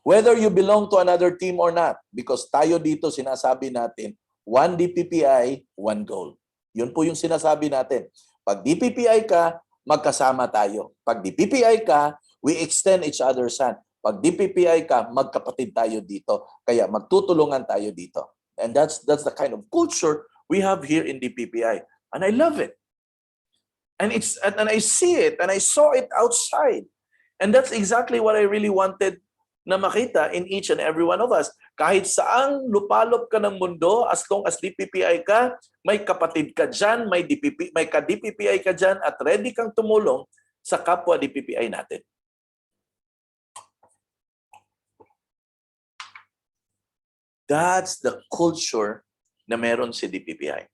whether you belong to another team or not, because tayo dito sinasabi natin, one DPPI, one goal. Yun po yung sinasabi natin. Pag DPPI ka, magkasama tayo. Pag DPPI ka, we extend each other's hand. Pag DPPI ka, magkapatid tayo dito. Kaya magtutulungan tayo dito. And that's the kind of culture we have here in DPPI. And I love it. And I see it and I saw it outside. And that's exactly what I really wanted na makita in each and every one of us. Kahit saang lupalop ka ng mundo, as long as DPPI ka, may kapatid ka dyan, may ka-DPPI ka dyan, at ready kang tumulong sa kapwa DPPI natin. That's the culture na meron si DPPI.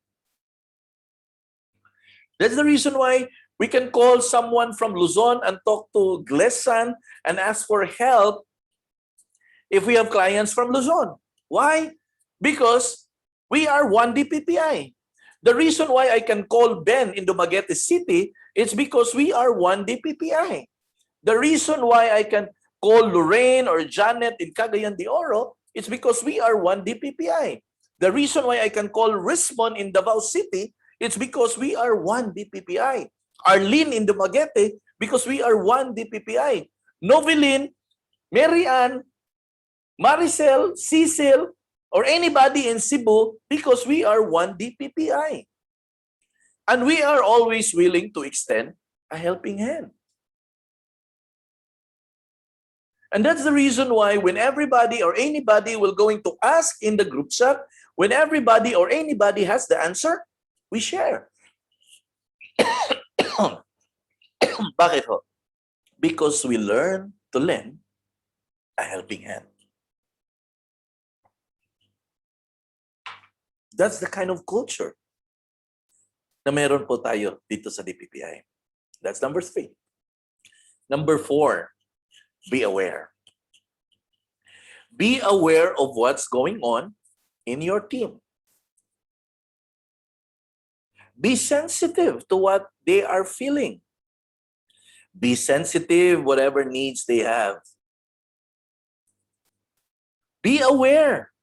That's the reason why we can call someone from Luzon and talk to Glesan and ask for help if we have clients from Luzon. Why? Because we are one DPPI. The reason why I can call Ben in Dumaguete City is because we are one DPPI. The reason why I can call Lorraine or Janet in Cagayan de Oro is because we are one DPPI. The reason why I can call Rismon in Davao City, it's because we are one DPPI. Arlene in Dumaguete, because we are one DPPI. Novelyn, Mary Ann, Maricel, Cecil, or anybody in Cebu, because we are one DPPI. And we are always willing to extend a helping hand. And that's the reason why when everybody or anybody will going to ask in the group chat, when everybody or anybody has the answer, we share. Bakit ho? Because we learn to lend a helping hand. That's the kind of culture na meron po tayo dito sa DPPI. That's number 3. Number 4, be aware. Be aware of what's going on in your team. Be sensitive to what they are feeling. Be sensitive whatever needs they have. Be aware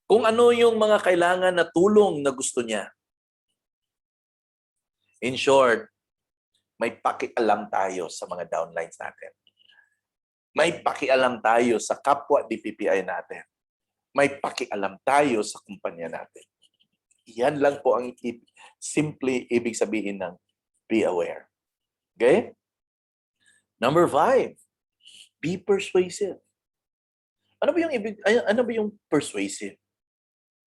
kung ano yung mga kailangan na tulong na gusto niya. In short, may pakialam tayo sa mga downlines natin. May pakialam tayo sa kapwa DPPI natin. May pakialam tayo sa kumpanya natin. Yan lang po ang simply ibig sabihin ng be aware. Okay? Number 5, be persuasive. Ano ba yung persuasive?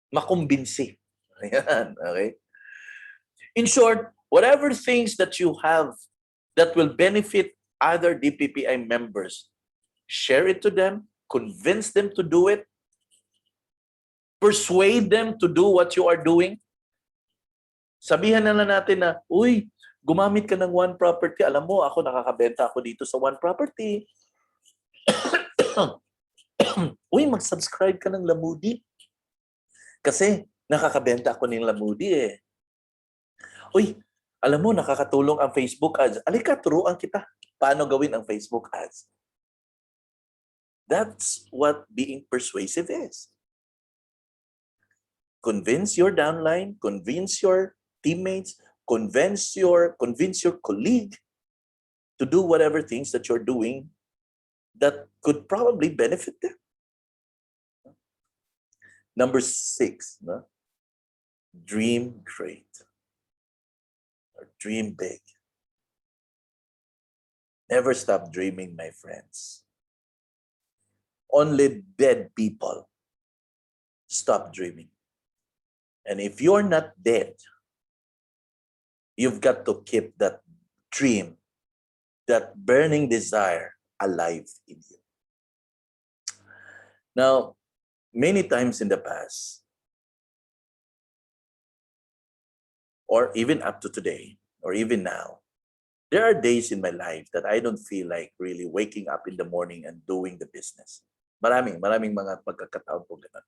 Makumbinsi. Ayan, okay? In short, whatever things that you have that will benefit other DPPI members, share it to them, convince them to do it, persuade them to do what you are doing. Sabihan na lang natin na, uy, gumamit ka ng one property. Alam mo, ako nakakabenta ako dito sa one property. Uy, mag-subscribe ka ng Lamudi. Kasi nakakabenta ako ng Lamudi eh. Uy, alam mo, nakakatulong ang Facebook ads. Alika, turuan kita. Paano gawin ang Facebook ads? That's what being persuasive is. Convince your downline, convince your teammates, convince your colleague to do whatever things that you're doing that could probably benefit them. Number 6, no? Dream great. Or dream big. Never stop dreaming, my friends. Only dead people stop dreaming. And if you're not dead, you've got to keep that dream, that burning desire alive in you. Now, many times in the past, or even up to today, or even now, there are days in my life that I don't feel like really waking up in the morning and doing the business. Maraming mga pagkakataon po ganun.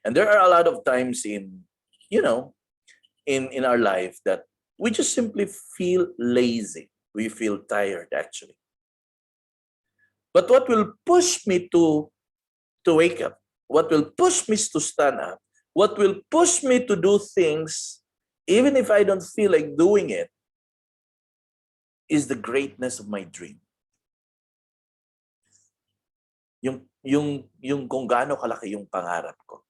And there are a lot of times in our life that we just simply feel lazy. We feel tired, actually. But what will push me to wake up, what will push me to stand up, what will push me to do things, even if I don't feel like doing it, is the greatness of my dream. Yung kung gaano kalaki yung pangarap ko.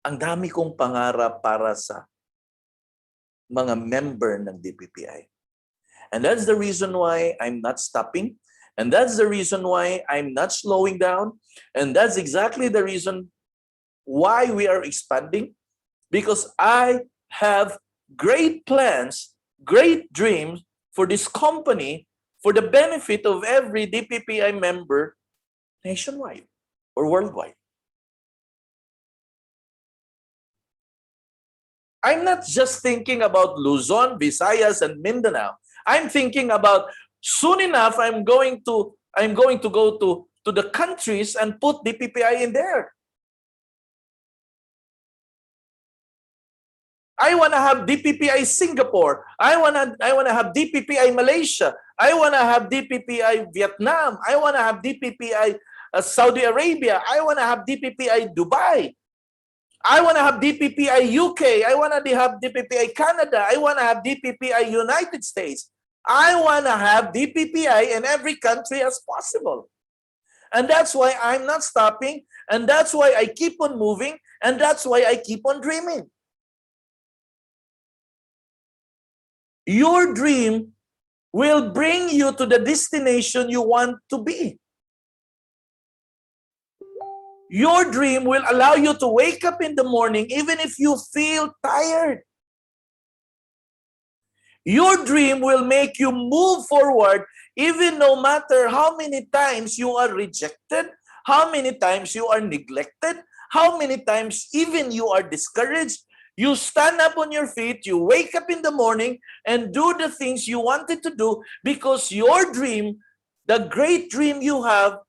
Ang dami kong pangarap para sa mga member ng DPPI. And that's the reason why I'm not stopping. And that's the reason why I'm not slowing down. And that's exactly the reason why we are expanding. Because I have great plans, great dreams for this company, for the benefit of every DPPI member nationwide or worldwide. I'm not just thinking about Luzon, Visayas, and Mindanao. I'm thinking about soon enough I'm going to go to the countries and put DPPI in there. I want to have DPPI Singapore. I want to have DPPI Malaysia. I want to have DPPI Vietnam. I want to have DPPI Saudi Arabia. I want to have DPPI Dubai. I want to have DPPI UK. I want to have DPPI Canada. I want to have DPPI United States. I want to have DPPI in every country as possible. And that's why I'm not stopping. And that's why I keep on moving. And that's why I keep on dreaming. Your dream will bring you to the destination you want to be. Your dream will allow you to wake up in the morning even if you feel tired. Your dream will make you move forward even no matter how many times you are rejected, how many times you are neglected, How many times even you are discouraged, you stand up on your feet, you wake up in the morning and do the things you wanted to do because your dream, the great dream you have,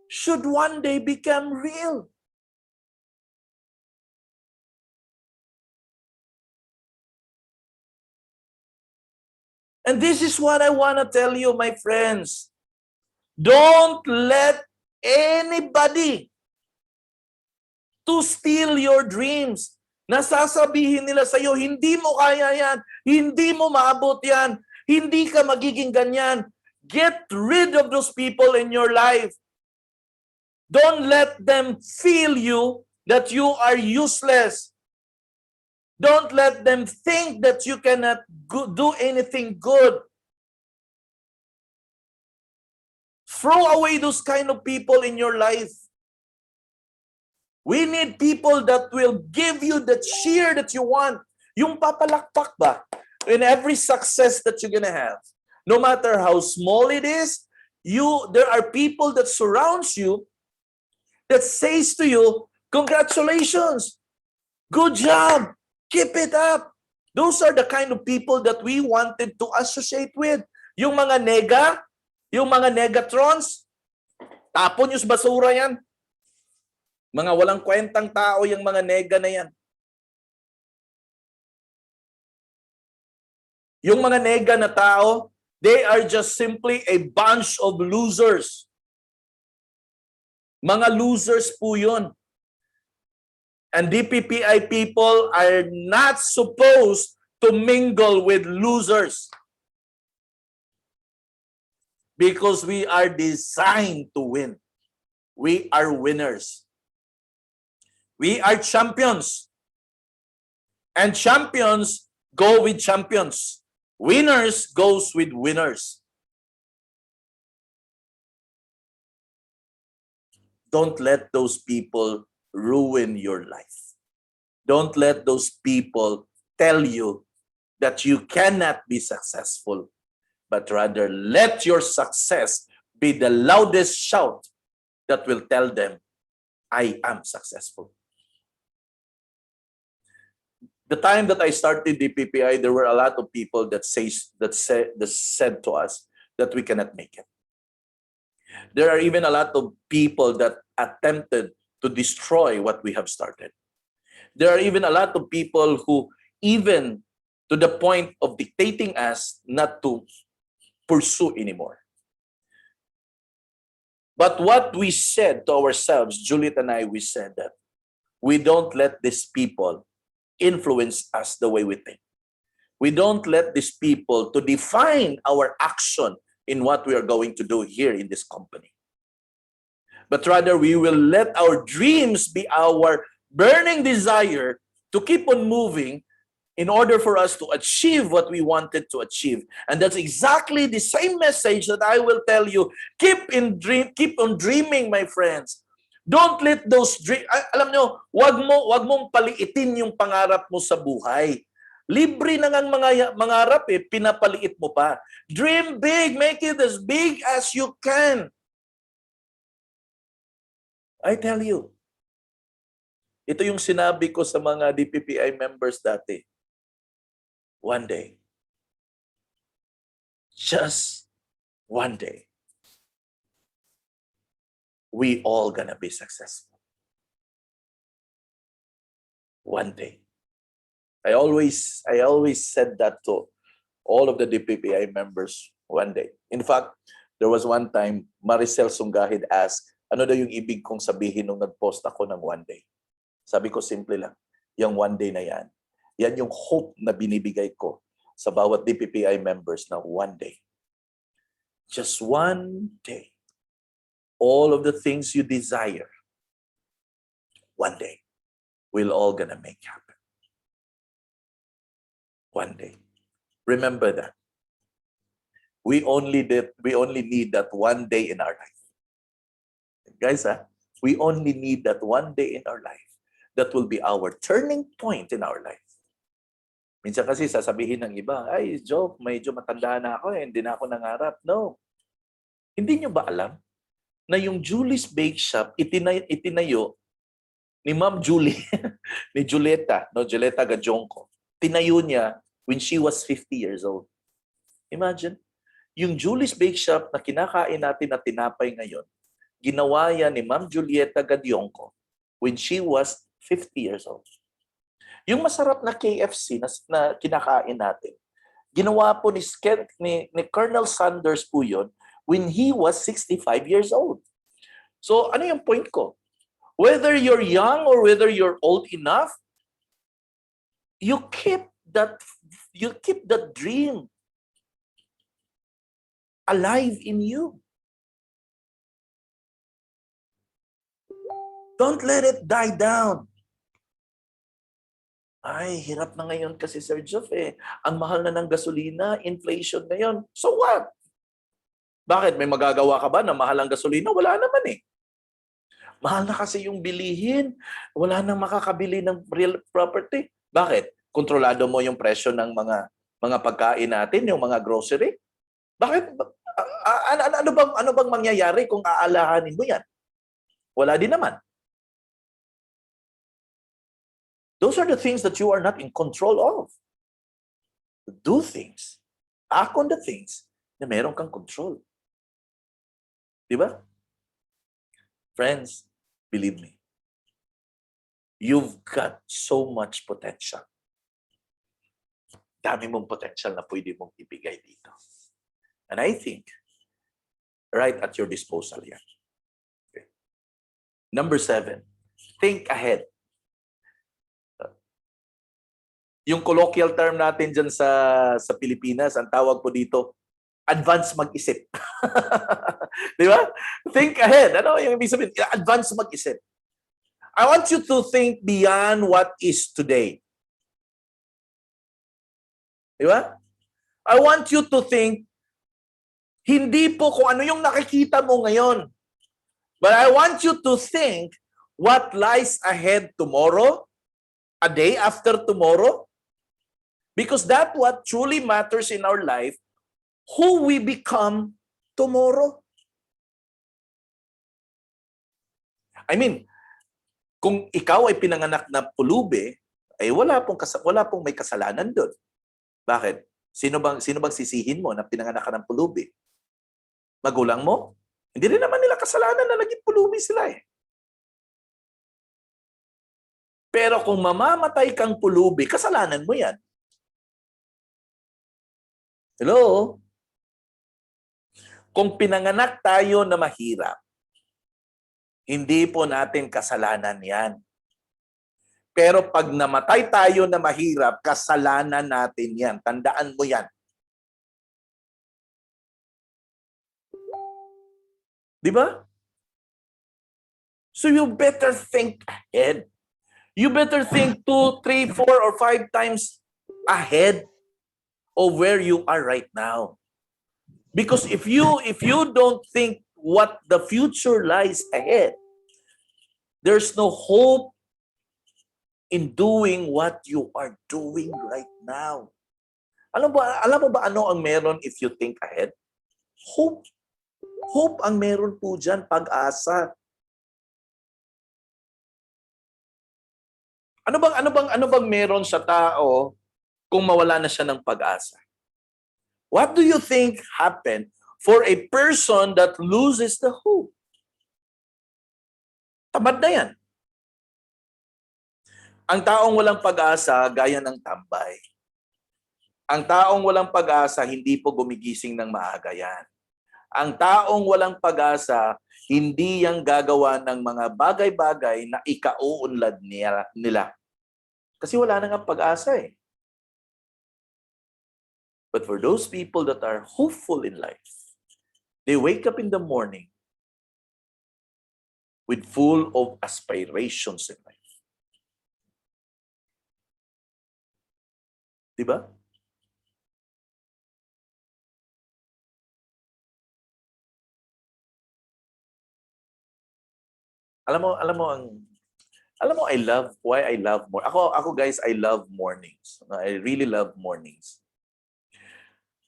should one day become real. And this is what I want to tell you, my friends. Don't let anybody to steal your dreams. Nasasabihin nila sa'yo, hindi mo kaya yan, hindi mo maabot yan, hindi ka magiging ganyan. Get rid of those people in your life. Don't let them feel you that you are useless. Don't let them think that you cannot do anything good. Throw away those kind of people in your life. We need people that will give you the cheer that you want. Yung papalakpak ba in every success that you're gonna have. No matter how small it is, there are people that surrounds you that says to you, congratulations, good job, keep it up. Those are the kind of people that we wanted to associate with. Yung mga yung mga negatrons, tapon yung basura yan. Mga walang kwentang tao yung mga nega na yan. Yung mga nega na tao, they are just simply a bunch of losers. Mga losers po yun. And DPPI people are not supposed to mingle with losers. Because we are designed to win. We are winners. We are champions. And champions go with champions. Winners goes with winners. Don't let those people ruin your life. Don't let those people tell you that you cannot be successful, but rather let your success be the loudest shout that will tell them, I am successful. The time that I started DPPI, there were a lot of people that said to us that we cannot make it. There are even a lot of people that attempted to destroy what we have started. There are even a lot of people who, even to the point of dictating us not to pursue anymore. But what we said to ourselves, Juliet and I, we said that we don't let these people influence us the way we think. We don't let these people to define our action in what we are going to do here in this company. But rather, we will let our dreams be our burning desire to keep on moving in order for us to achieve what we wanted to achieve. And that's exactly the same message that I will tell you. Keep on dreaming, my friends. Don't let those dreams, alam nyo, wag mong paliitin yung pangarap mo sa buhay. Libre na ngang mangarap pinapaliit mo pa. Dream big, make it as big as you can. I tell you, ito yung sinabi ko sa mga DPPI members dati. One day, just one day, we all gonna be successful. One day. I always said that to all of the DPPI members one day. In fact, there was one time, Maricel Sungahid asked, ano daw yung ibig kong sabihin nung nag-post ako ng one day? Sabi ko, simple lang. Yung one day na yan, yan yung hope na binibigay ko sa bawat DPPI members na one day. Just one day. All of the things you desire, one day, we're all gonna make happen. One day. Remember that. We only need that one day in our life. Guys, we only need that one day in our life. That will be our turning point in our life. Minsan kasi sasabihin ng iba, ay, Joe, medyo matanda na ako, hindi na ako nangarap. No. Hindi nyo ba alam na yung Julie's Bake Shop itinayo ni Ma'am Julie, ni Julieta, no, Julieta Gadionco, tinayo niya when she was 50 years old. Imagine, yung Julie's Bake Shop na kinakain natin na tinapay ngayon, ginawa yan ni Ma'am Julieta Gadionco when she was 50 years old. Yung masarap na KFC na kinakain natin, ginawa po ni Colonel Sanders po yun when he was 65 years old. So ano yung point ko? Whether you're young or whether you're old enough, you keep that dream alive in you. Don't let it die down. Ay, hirap na ngayon kasi Sir Jeff eh. Ang mahal na ng gasolina, inflation na yon. So what? Bakit? May magagawa ka ba na mahal ang gasolina? Wala naman eh. Mahal na kasi yung bilihin. Wala nang makakabili ng real property. Bakit? Kontrolado mo yung presyo ng mga pagkain natin, yung mga grocery? Bakit? Ano bang mangyayari kung aalahanin mo yan? Wala din naman. Those are the things that you are not in control of. Do things. Act on the things na meron kang control. Diba? Friends, believe me, you've got so much potential. Dami mong potential na pwede mong ibigay dito. And I think, right at your disposal yan. Okay. Number 7, think ahead. Yung colloquial term natin dyan sa Pilipinas, ang tawag po dito, advance mag-isip. Di ba? Think ahead. Ano yung ibig sabihin? Advance mag-isip. I want you to think beyond what is today. Di ba? I want you to think hindi po kung ano yung nakikita mo ngayon. But I want you to think what lies ahead tomorrow, a day after tomorrow. Because that's what truly matters in our life, who we become tomorrow. I mean, kung ikaw ay pinanganak na pulubi, ay wala pong may kasalanan doon. Bakit? Sino bang sisihin mo na pinanganak ka ng pulubi? Magulang mo? Hindi rin naman nila kasalanan na naging pulubi sila eh. Pero kung mamamatay kang pulubi, kasalanan mo yan. Hello? Kung pinanganak tayo na mahirap, hindi po natin kasalanan yan. Pero pag namatay tayo na mahirap, kasalanan natin yan. Tandaan mo yan. Di ba? So you better think ahead. You better think 2, 3, 4, or 5 times ahead of where you are right now. Because if you don't think what the future lies ahead, there's no hope in doing what you are doing right now. Alam mo ba ano ang meron if you think ahead? Hope. Hope ang meron po dyan, pag-asa. Ano bang meron sa tao kung mawala na siya ng pag-asa? What do you think happened for a person that loses the hope? Tamad na yan. Ang taong walang pag-asa, gaya ng tambay. Ang taong walang pag-asa, hindi po gumigising ng maaga yan. Ang taong walang pag-asa, hindi yang gagawa ng mga bagay-bagay na ikauunlad nila. Kasi wala na nga pag-asa eh. But for those people that are hopeful in life, they wake up in the morning with full of aspirations in life. Diba? Alam mo, I love more. Ako guys, I love mornings. I really love mornings.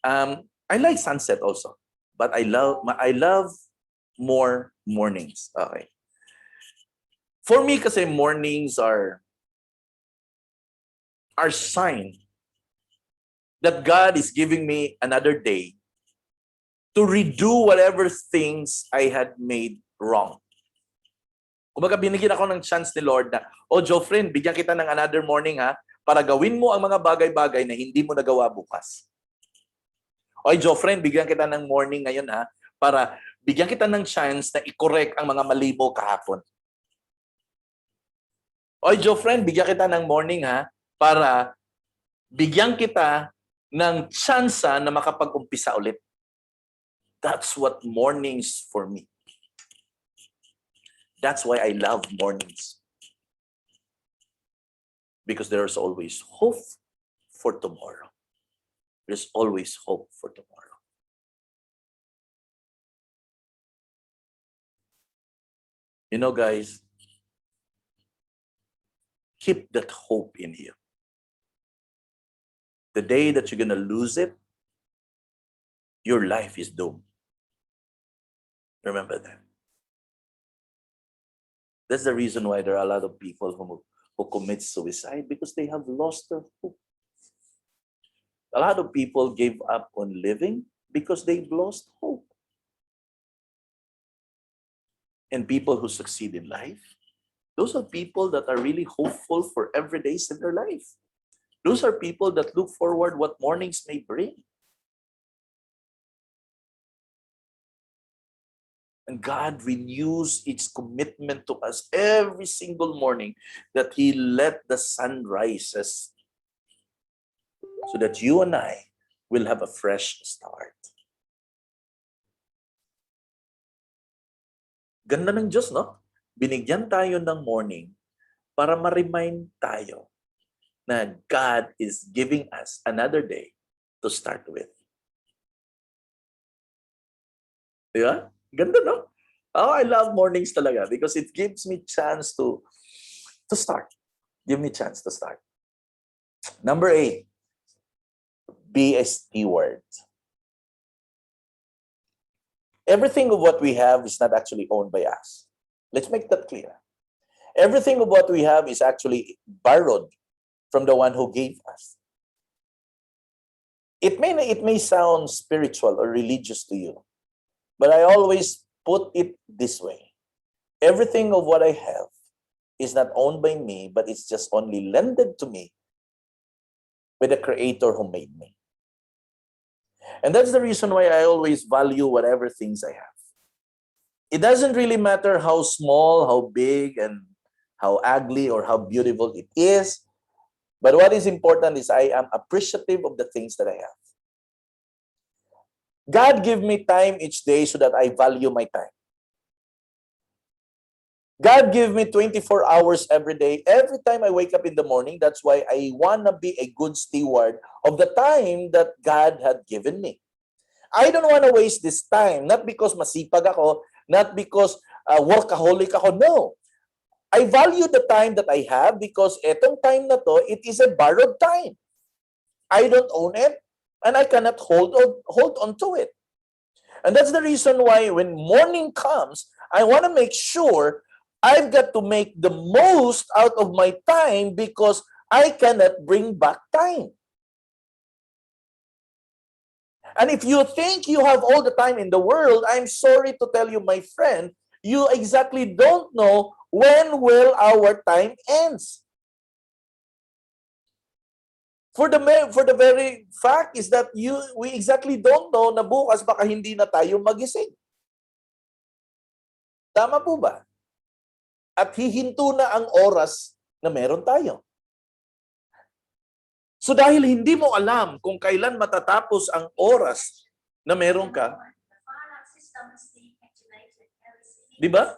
I like sunset also, but I love more mornings. Okay. For me kasi mornings are sign that God is giving me another day to redo whatever things I had made wrong. Kumbaga, binigyan ako ng chance ni Lord na, Jofren, bigyan kita ng another morning ha, para gawin mo ang mga bagay-bagay na hindi mo nagawa bukas. Jofren, bigyan kita ng morning ngayon ha, para bigyan kita ng chance na i-correct ang mga mali mo kahapon. Jofren, bigyan kita ng morning ha, para bigyan kita ng tsansa na makapag-umpisa ulit. That's what mornings for me. That's why I love mornings. Because there's always hope for tomorrow. There's always hope for tomorrow. You know, guys, keep that hope in you. The day that you're going to lose it, your life is doomed. Remember that. That's the reason why there are a lot of people who commit suicide, because they have lost their hope. A lot of people gave up on living because they've lost hope. And people who succeed in life, those are people that are really hopeful for every day in their life. Those are people that look forward what mornings may bring. And God renews its commitment to us every single morning, that He let the sun rises so that you and I will have a fresh start. Ganda ng Diyos, no? Binigyan tayo ng morning para ma-remind tayo na God is giving us another day to start with. Diba? Ganda, no? I love mornings talaga because it gives me chance to start. Give me chance to start. Number 8, be a steward. Everything of what we have is not actually owned by us. Let's make that clear. Everything of what we have is actually borrowed from the one who gave us. It may sound spiritual or religious to you, but I always put it this way. Everything of what I have is not owned by me, but it's just only lended to me by the Creator who made me. And that's the reason why I always value whatever things I have. It doesn't really matter how small, how big, and how ugly or how beautiful it is. But what is important is I am appreciative of the things that I have. God give me time each day so that I value my time. God give me 24 hours every day. Every time I wake up in the morning, that's why I want to be a good steward of the time that God had given me. I don't want to waste this time, not because masipag ako, not because workaholic ako. No. I value the time that I have because etong time na to, it is a borrowed time. I don't own it, and I cannot hold on to it. And that's the reason why when morning comes, I want to make sure I've got to make the most out of my time because I cannot bring back time. And if you think you have all the time in the world, I'm sorry to tell you, my friend, you exactly don't know when will our time ends. For the very fact is that we exactly don't know na bukas baka hindi na tayo magising. Tama po ba? At hihinto na ang oras na meron tayo. So dahil hindi mo alam kung kailan matatapos ang oras na meron ka, di ba?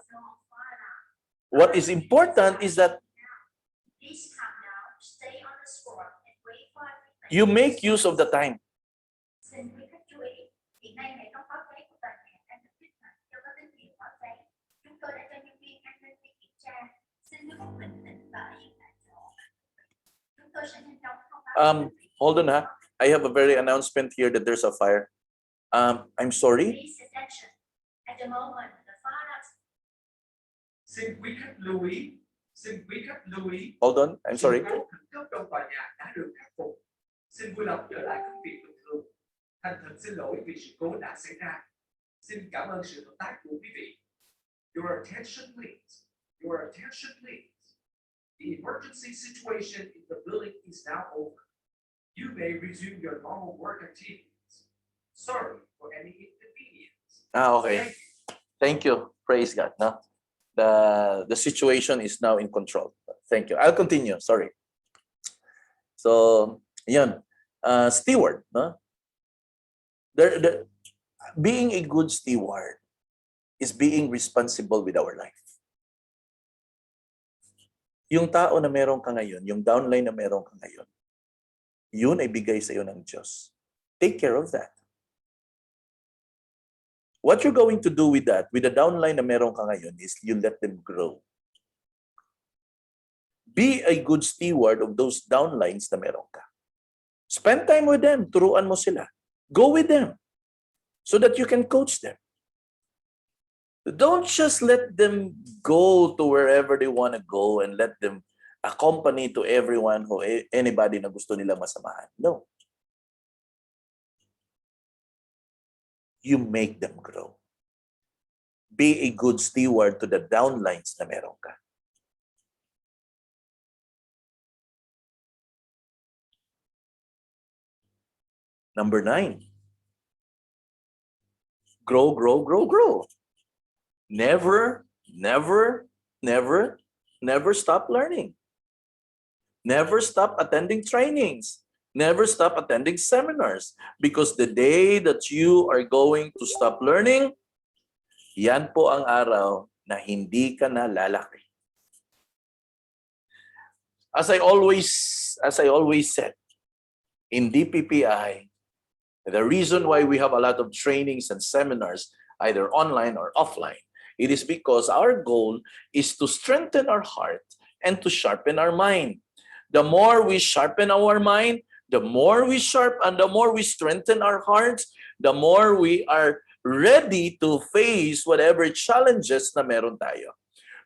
What is important is that you make use of the time. Hold on, ha. I have a very announcement here that there's a fire. I'm sorry. Please attention. At the moment, the fire. St. Wicked Louis Xin quý khách lưu ý, Hold on, I'm sự sorry. cố khẩn cấp trong tòa nhà đã được khắc phục. Xin vui lòng trở lại công việc bình thường. Thành thật xin lỗi vì sự cố đã xảy ra. Xin cảm ơn sự hợp tác của quý vị. Your attention please. Your attention please. The emergency situation in the building is now over. You may resume your normal work activities. Sorry for any inconvenience. Okay. Thank you. Praise God. No? The situation is now in control. Thank you. I'll continue. Sorry. So, yun. Steward. No? Being a good steward is being responsible with our life. Yung tao na meron ka ngayon, yung downline na meron ka ngayon, yun ay bigay sa iyo ng Diyos. Take care of that. What you're going to do with that, with the downline na meron ka ngayon, is you let them grow. Be a good steward of those downlines na meron ka. Spend time with them. Turuan mo sila. Go with them so that you can coach them. Don't just let them go to wherever they want to go and let them accompany to everyone who anybody na gusto nila masamahan. No. You make them grow. Be a good steward to the downlines na meron ka. Number 9. Grow, grow, grow, grow. Never stop learning. Never stop attending trainings. Never stop attending seminars. Because the day that you are going to stop learning, yan po ang araw na hindi ka na lalaki. As I always said, in DPPI, the reason why we have a lot of trainings and seminars, either online or offline, it is because our goal is to strengthen our heart and to sharpen our mind. The more we sharpen our mind, the more we strengthen our hearts, the more we are ready to face whatever challenges na meron tayo.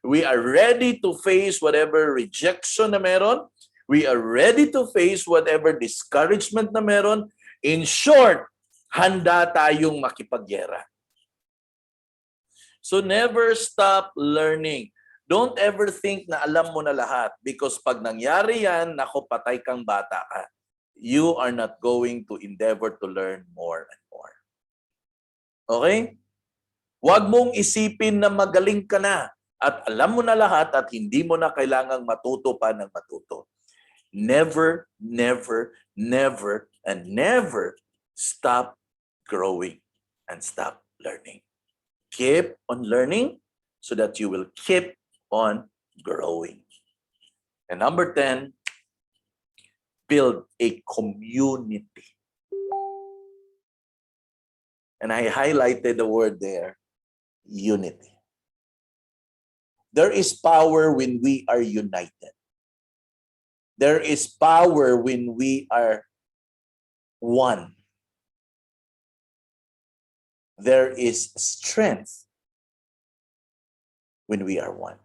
We are ready to face whatever rejection na meron. We are ready to face whatever discouragement na meron. In short, handa tayong makipagyera. So never stop learning. Don't ever think na alam mo na lahat because pag nangyari yan, naku, patay kang bata ka. You are not going to endeavor to learn more and more. Okay? Huwag mong isipin na magaling ka na at alam mo na lahat at hindi mo na kailangang matuto pa ng matuto. Never, never, never, and never stop growing and stop learning. Keep on learning so that you will keep on growing. And number 10, build a community. And I highlighted the word there, unity. There is power when we are united. There is power when we are one. There is strength when we are one.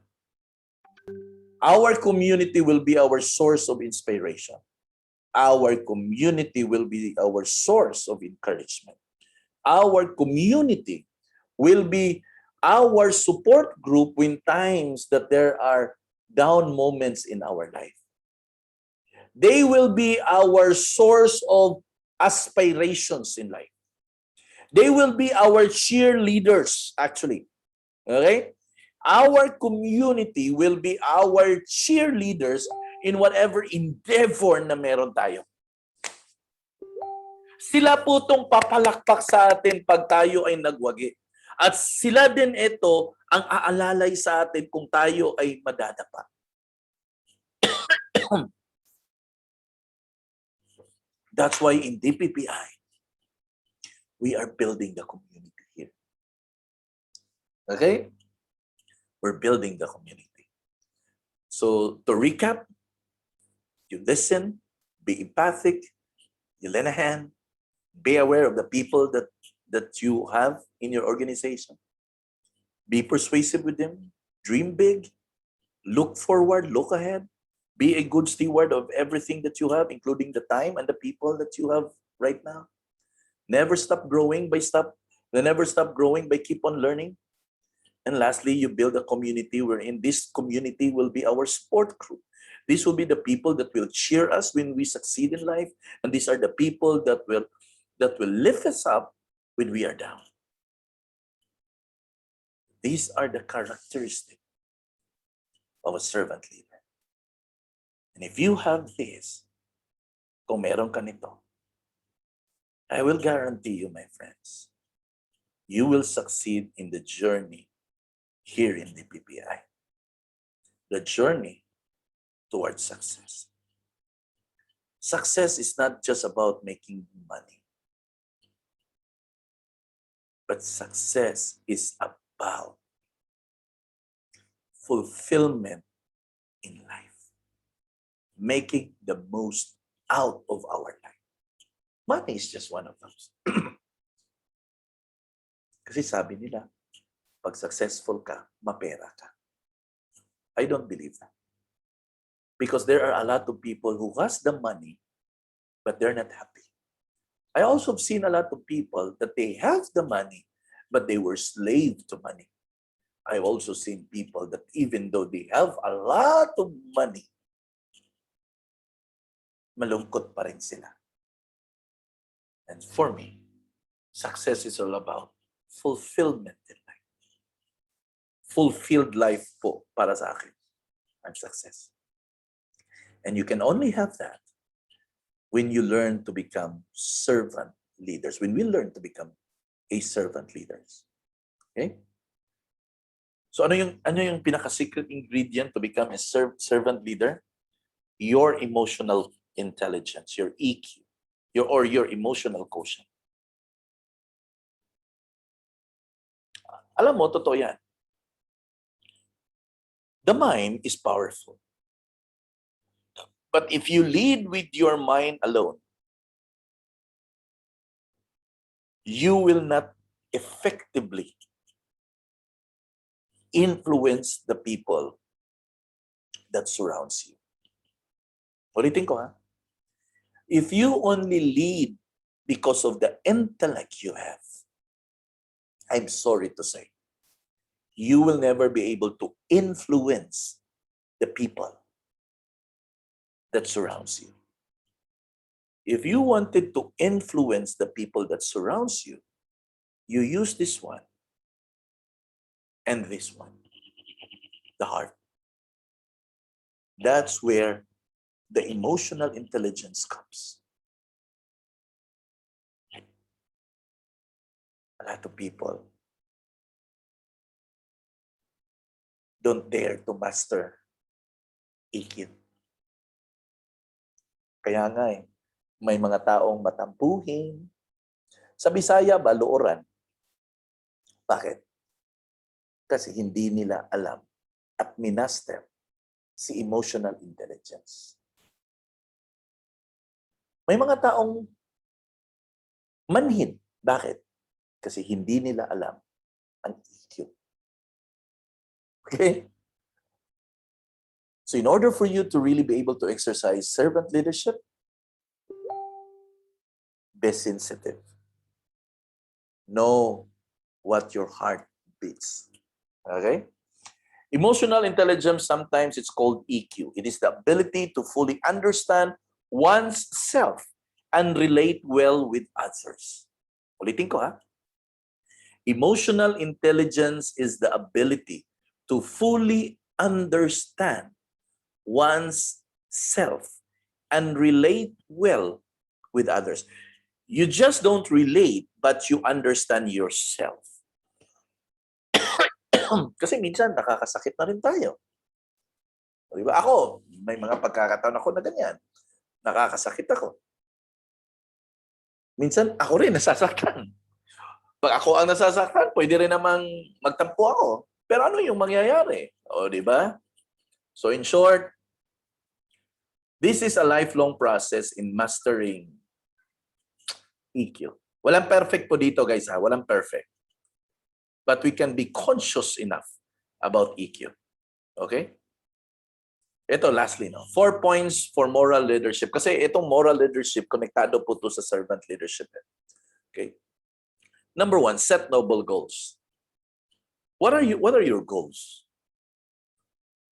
Our community will be our source of inspiration. Our community will be our source of encouragement. Our community will be our support group when times that there are down moments in our life. They will be our source of aspirations in life. They will be our cheerleaders, actually. Okay? Our community will be our cheerleaders in whatever endeavor na meron tayo. Sila po itong papalakpak sa atin pag tayo ay nagwagi. At sila din ito ang aalalay sa atin kung tayo ay madadapa. That's why in DPPI, we are building the community here. Okay? We're building the community. So to recap, you listen, be empathic, you lend a hand, be aware of the people that you have in your organization. Be persuasive with them, dream big, Look forward, look ahead. Be a good steward of everything that you have, including the time and the people that you have right now. Never stop growing never stop growing by keep on learning. And lastly, you build a community wherein this community will be our support crew. These will be the people that will cheer us when we succeed in life. And these are the people that will lift us up when we are down. These are the characteristics of a servant leader. And if you have this, kung meron ka nito, I will guarantee you, my friends, you will succeed in the journey here in the PPI. The journey towards success. Success is not just about making money, but success is about fulfillment in life, making the most out of our life. Money is just one of those. Kasi sabi nila, pag successful ka, mapera ka. I don't believe that. Because there are a lot of people who has the money, but they're not happy. I also have seen a lot of people that they have the money, but they were slave to money. I've also seen people that even though they have a lot of money, malungkot pa rin sila. And for me, success is all about fulfillment in life. Fulfilled life po para sa akin ang success. And you can only have that when you learn to become servant leaders. When we learn to become a servant leaders. Okay? So ano yung pinaka-secret ingredient to become a servant leader? Your emotional intelligence, your EQ, your emotional quotient. Alam mo, totoo yan. The mind is powerful. But if you lead with your mind alone, you will not effectively influence the people that surrounds you. Ulitin ko ha. If you only lead because of the intellect you have, I'm sorry to say, you will never be able to influence the people that surrounds you. If you wanted to influence the people that surrounds you, you use this one and this one, the heart. That's where the emotional intelligence comes. A lot of people don't dare to master EQ. Kaya nga may mga taong matampuhin. Sa Bisaya, baluoran. Bakit? Kasi hindi nila alam at minaster si emotional intelligence. May mga taong manhid. Bakit? Kasi hindi nila alam ang EQ. Okay? So in order for you to really be able to exercise servant leadership, be sensitive. Know what your heart beats. Okay? Emotional intelligence, sometimes it's called EQ. It is the ability to fully understand one's self and relate well with others. Ulitin ko ha. Emotional intelligence is the ability to fully understand one's self and relate well with others. You just don't relate, but you understand yourself. Kasi minsan nakakasakit na rin tayo. Diba? Ako, may mga pagkakataon ako na ganyan. Nakakasakit ako. Minsan ako rin nasasaktan. Pag ako ang nasasaktan, pwede rin namang magtampo ako. Pero ano yung mangyayari? O, di ba? So in short, this is a lifelong process in mastering EQ. Walang perfect po dito, guys. Ha? Walang perfect. But we can be conscious enough about EQ. Okay? Ito, lastly, no? 4 points for moral leadership. Kasi itong moral leadership, konektado po to sa servant leadership. Okay? Number 1, set noble goals. What are your goals?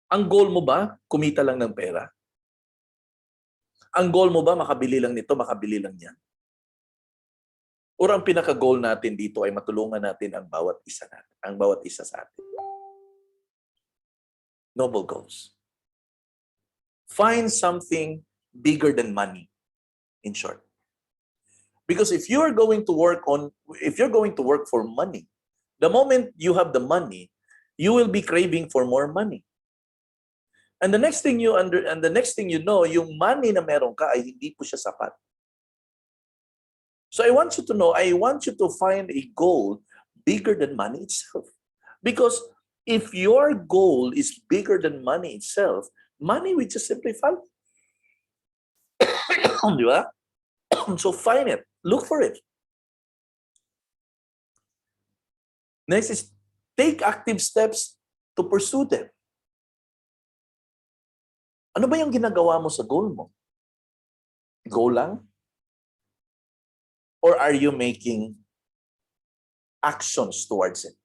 Ang goal mo ba, kumita lang ng pera? Ang goal mo ba, makabili lang nito, makabili lang yan? Or ang pinaka-goal natin dito ay matulungan natin ang bawat isa sa atin. Noble goals. Find something bigger than money, in short. Because if you're going to work for money, the moment you have the money, you will be craving for more money. And the next thing you know, yung money na meron ka ay hindi po siya sapat. So I want you to find a goal bigger than money itself. Because if your goal is bigger than money itself, money will just simply fall. Di ba? So find it. Look for it. Next is take active steps to pursue them. Ano ba yung ginagawa mo sa goal mo? Goal lang? Or are you making actions towards it?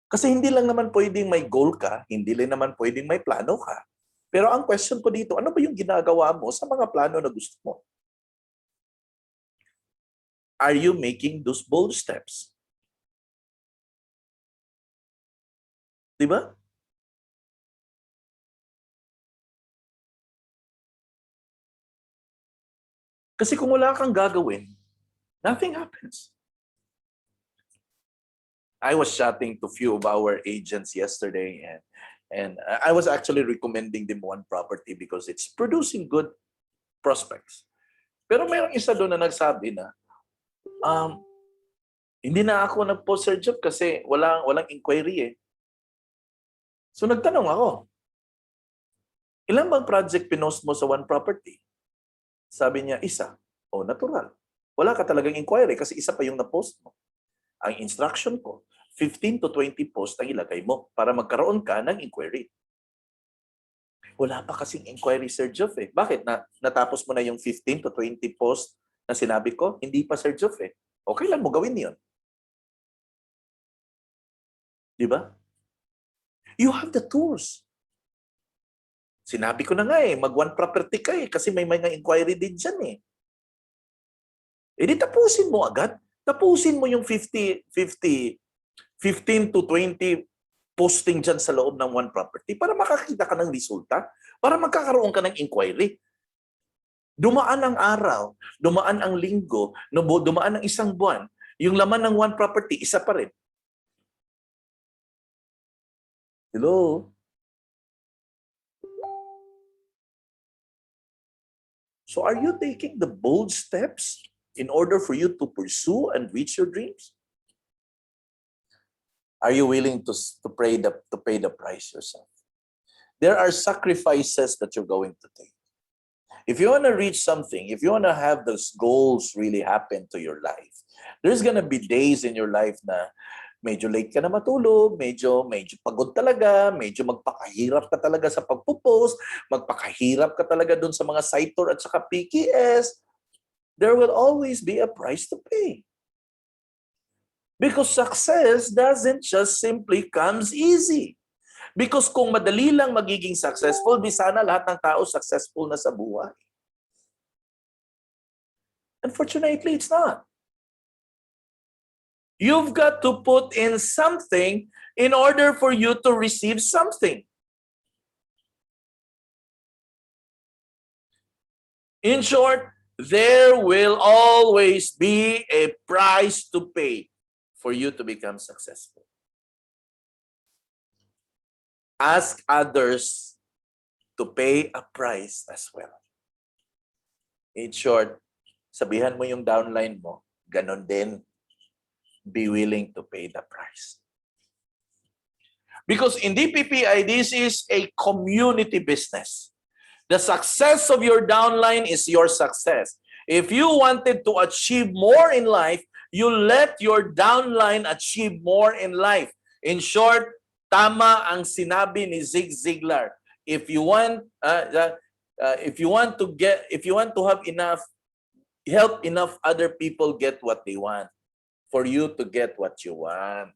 Kasi hindi lang naman pwedeng may goal ka, hindi lang naman pwedeng may plano ka. Pero ang question ko dito, ano ba yung ginagawa mo sa mga plano na gusto mo? Are you making those bold steps? Diba? Kasi kung wala kang gagawin, nothing happens. I was chatting to few of our agents yesterday and I was actually recommending them one property because it's producing good prospects. Pero mayroong isa doon na nagsabi na, hindi na ako nag-post sa job kasi walang inquiry eh. So nagtanong ako, ilan bang project pinost mo sa one property? Sabi niya, isa. O, natural. Wala ka talagang inquiry kasi isa pa yung na-post mo. Ang instruction ko, 15 to 20 post ang ilagay mo para magkaroon ka ng inquiry. Wala pa kasing inquiry, Sir Jeff eh. Bakit? Natapos mo na yung 15 to 20 post na sinabi ko? Hindi pa, Sir Jeff eh. Okay lang mo gawin yun. Di ba? You have the tools. Sinabi ko na nga eh, mag-one property ka eh, kasi may mga inquiry din dyan eh. E di tapusin mo agad. Tapusin mo yung 15 to 20 posting dyan sa loob ng one property para makakita ka ng resulta, para magkakaroon ka ng inquiry. Dumaan ang araw, dumaan ang linggo, dumaan ang isang buwan, yung laman ng one property, isa pa rin. Hello? So are you taking the bold steps in order for you to pursue and reach your dreams? Are you willing to pay the price yourself? There are sacrifices that you're going to take. If you want to reach something, if you want to have those goals really happen to your life, there's gonna be days in your life na medyo late ka na matulog, medyo pagod talaga, medyo magpakahirap ka talaga sa pagpo-post, magpakahirap ka talaga dun sa mga site tour at saka PKS. There will always be a price to pay. Because success doesn't just simply comes easy. Because kung madali lang magiging successful, di sana lahat ng tao successful na sa buhay. Unfortunately, it's not. You've got to put in something in order for you to receive something. In short, there will always be a price to pay for you to become successful. Ask others to pay a price as well. In short, sabihan mo yung downline mo, ganon din. Be willing to pay the price. Because in DPPI, this is a community business. The success of your downline is your success. If you wanted to achieve more in life, you let your downline achieve more in life. In short, tama ang sinabi ni Zig Ziglar. if you want if you want to have enough, help enough other people get what they want for you to get what you want.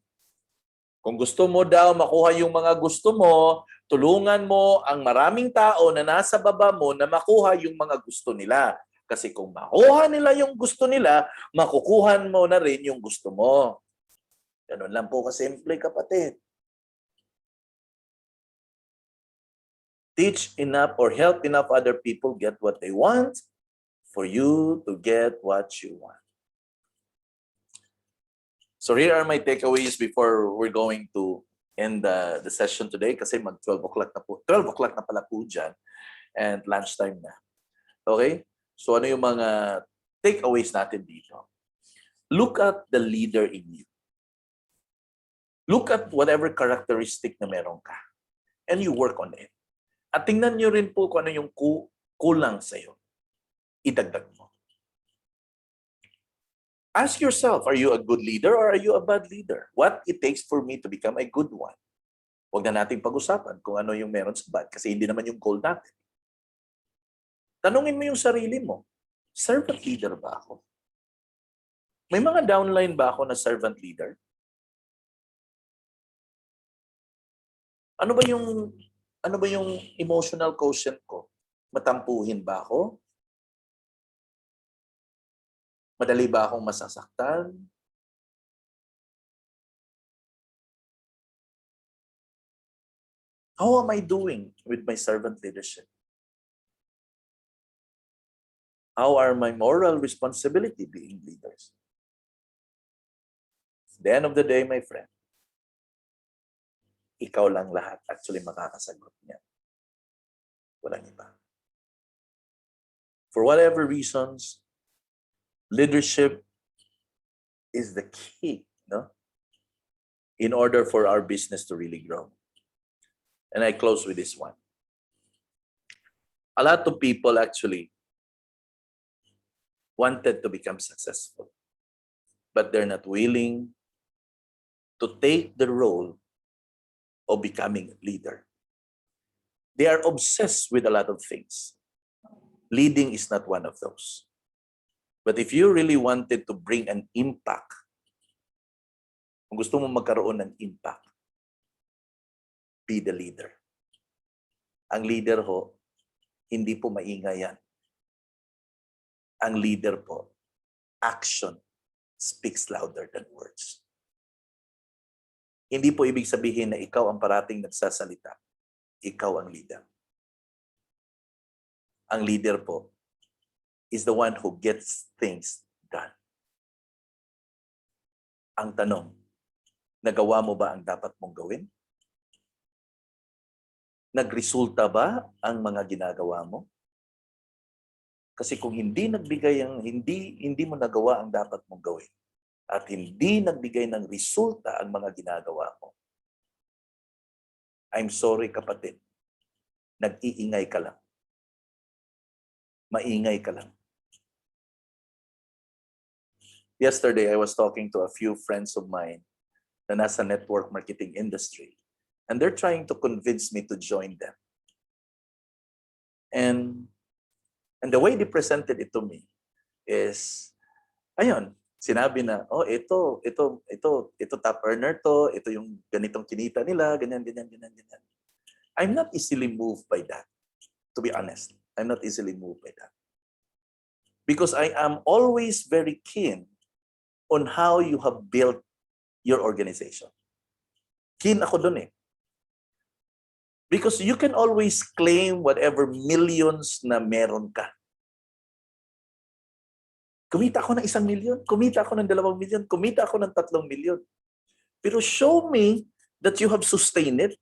Kung gusto mo daw makuha yung mga gusto mo, tulungan mo ang maraming tao na nasa baba mo na makuha yung mga gusto nila. Kasi kung makuha nila yung gusto nila, makukuhan mo na rin yung gusto mo. Ganun lang po kasimple, kapatid. Teach enough or help enough other people get what they want for you to get what you want. So here are my takeaways before we're going to end the session today kasi mag 12 o'clock na po. 12 o'clock na pala po dyan and lunchtime na. Okay? So ano yung mga takeaways natin dito? Look at the leader in you. Look at whatever characteristic na meron ka and you work on it. At tingnan nyo rin po kung ano yung kulang sa'yo. Idagdag mo. Ask yourself, are you a good leader or are you a bad leader? What it takes for me to become a good one? Huwag na nating pag-usapan kung ano yung meron sa bad kasi hindi naman yung goal natin. Tanungin mo yung sarili mo, servant leader ba ako? May mga downline ba ako na servant leader? Ano ba yung emotional quotient ko? Matampuhin ba ako? Madali ba akong masasaktan? How am I doing with my servant leadership? How are my moral responsibility being leaders? At the end of the day, my friend, ikaw lang lahat actually makakasagot niya. Walang iba. For whatever reasons, leadership is the key, no? In order for our business to really grow. And I close with this one. A lot of people actually wanted to become successful, but they're not willing to take the role of becoming a leader. They are obsessed with a lot of things. Leading is not one of those. But if you really wanted to bring an impact, kung gusto mo magkaroon ng impact, be the leader. Ang leader ho, hindi po maingay yan. Ang leader po, action speaks louder than words. Hindi po ibig sabihin na ikaw ang parating nagsasalita. Ikaw ang leader. Ang leader po is the one who gets things done. Ang tanong, nagawa mo ba ang dapat mong gawin? Nagresulta ba ang mga ginagawa mo? Kasi kung hindi mo nagawa ang dapat mong gawin at hindi nagbigay ng resulta ang mga ginagawa mo, I'm sorry kapatid, nag-iingay ka lang. Maingay ka lang. Yesterday, I was talking to a few friends of mine na nasa network marketing industry. And they're trying to convince me to join them. And the way they presented it to me is, ayun, sinabi na, oh, ito top earner to, ito yung ganitong kinita nila, ganyan. I'm not easily moved by that, to be honest. I'm not easily moved by that. Because I am always very keen on how you have built your organization. Keen ako dun eh. Because you can always claim whatever millions na meron ka. Kumita ako ng 1 million, kumita ako ng 2 million, kumita ako ng 3 million. Pero show me that you have sustained it.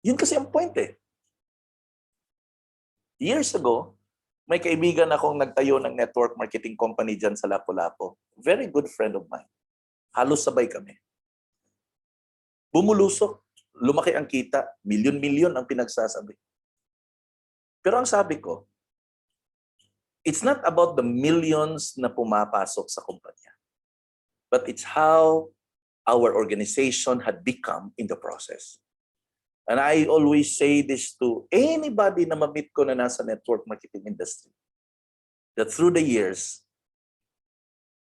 Yun kasi ang point eh. Years ago, may kaibigan akong nagtayo ng network marketing company dyan sa Lapu-Lapu. Very good friend of mine. Halos sabay kami. Bumulusok, lumaki ang kita, milyon-milyon ang pinagsasabi. Pero ang sabi ko, it's not about the millions na pumapasok sa kumpanya. But it's how our organization had become in the process. And I always say this to anybody na ma-meet ko na nasa network marketing industry, that through the years,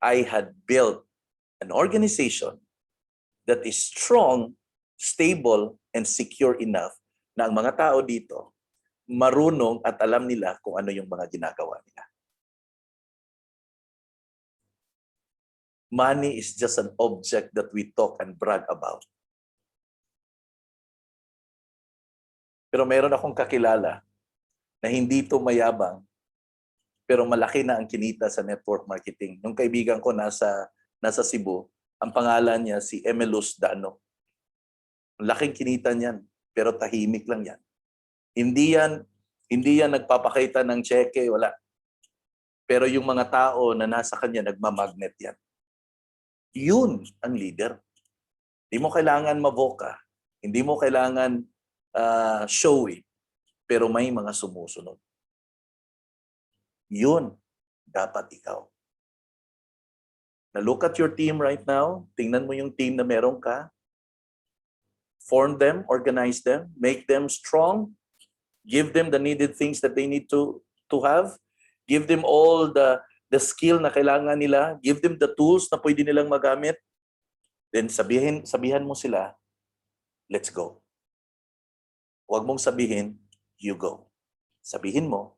I had built an organization that is strong, stable, and secure enough na ang mga tao dito marunong at alam nila kung ano yung mga ginagawa nila. Money is just an object that we talk and brag about. Pero meron akong kakilala na hindi ito mayabang, pero malaki na ang kinita sa network marketing. Nung kaibigan ko nasa Cebu, ang pangalan niya si Emelus Dano. Laking kinita niyan, pero tahimik lang yan. Hindi yan nagpapakita ng cheque, wala. Pero yung mga tao na nasa kanya, nagmamagnet yan. Yun ang leader. Hindi mo kailangan mavoka. Hindi mo kailangan showy. Pero may mga sumusunod. Yun, dapat ikaw. Na look at your team right now. Tingnan mo yung team na meron ka. Form them, organize them, make them strong. Give them the needed things that they need to have. Give them all the skill na kailangan nila. Give them the tools na pwede nilang magamit. Then sabihan mo sila, let's go. Huwag mong sabihin, you go. Sabihin mo,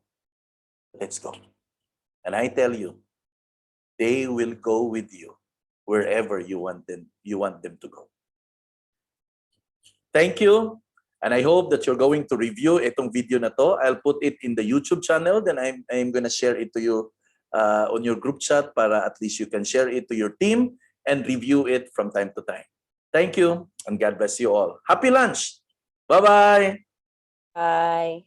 let's go. And I tell you, they will go with you wherever you want them to go. Thank you. And I hope that you're going to review itong video na to. I'll put it in the YouTube channel. Then I'm going to share it to you on your group chat para at least you can share it to your team and review it from time to time. Thank you and God bless you all. Happy lunch. Bye-bye. Bye.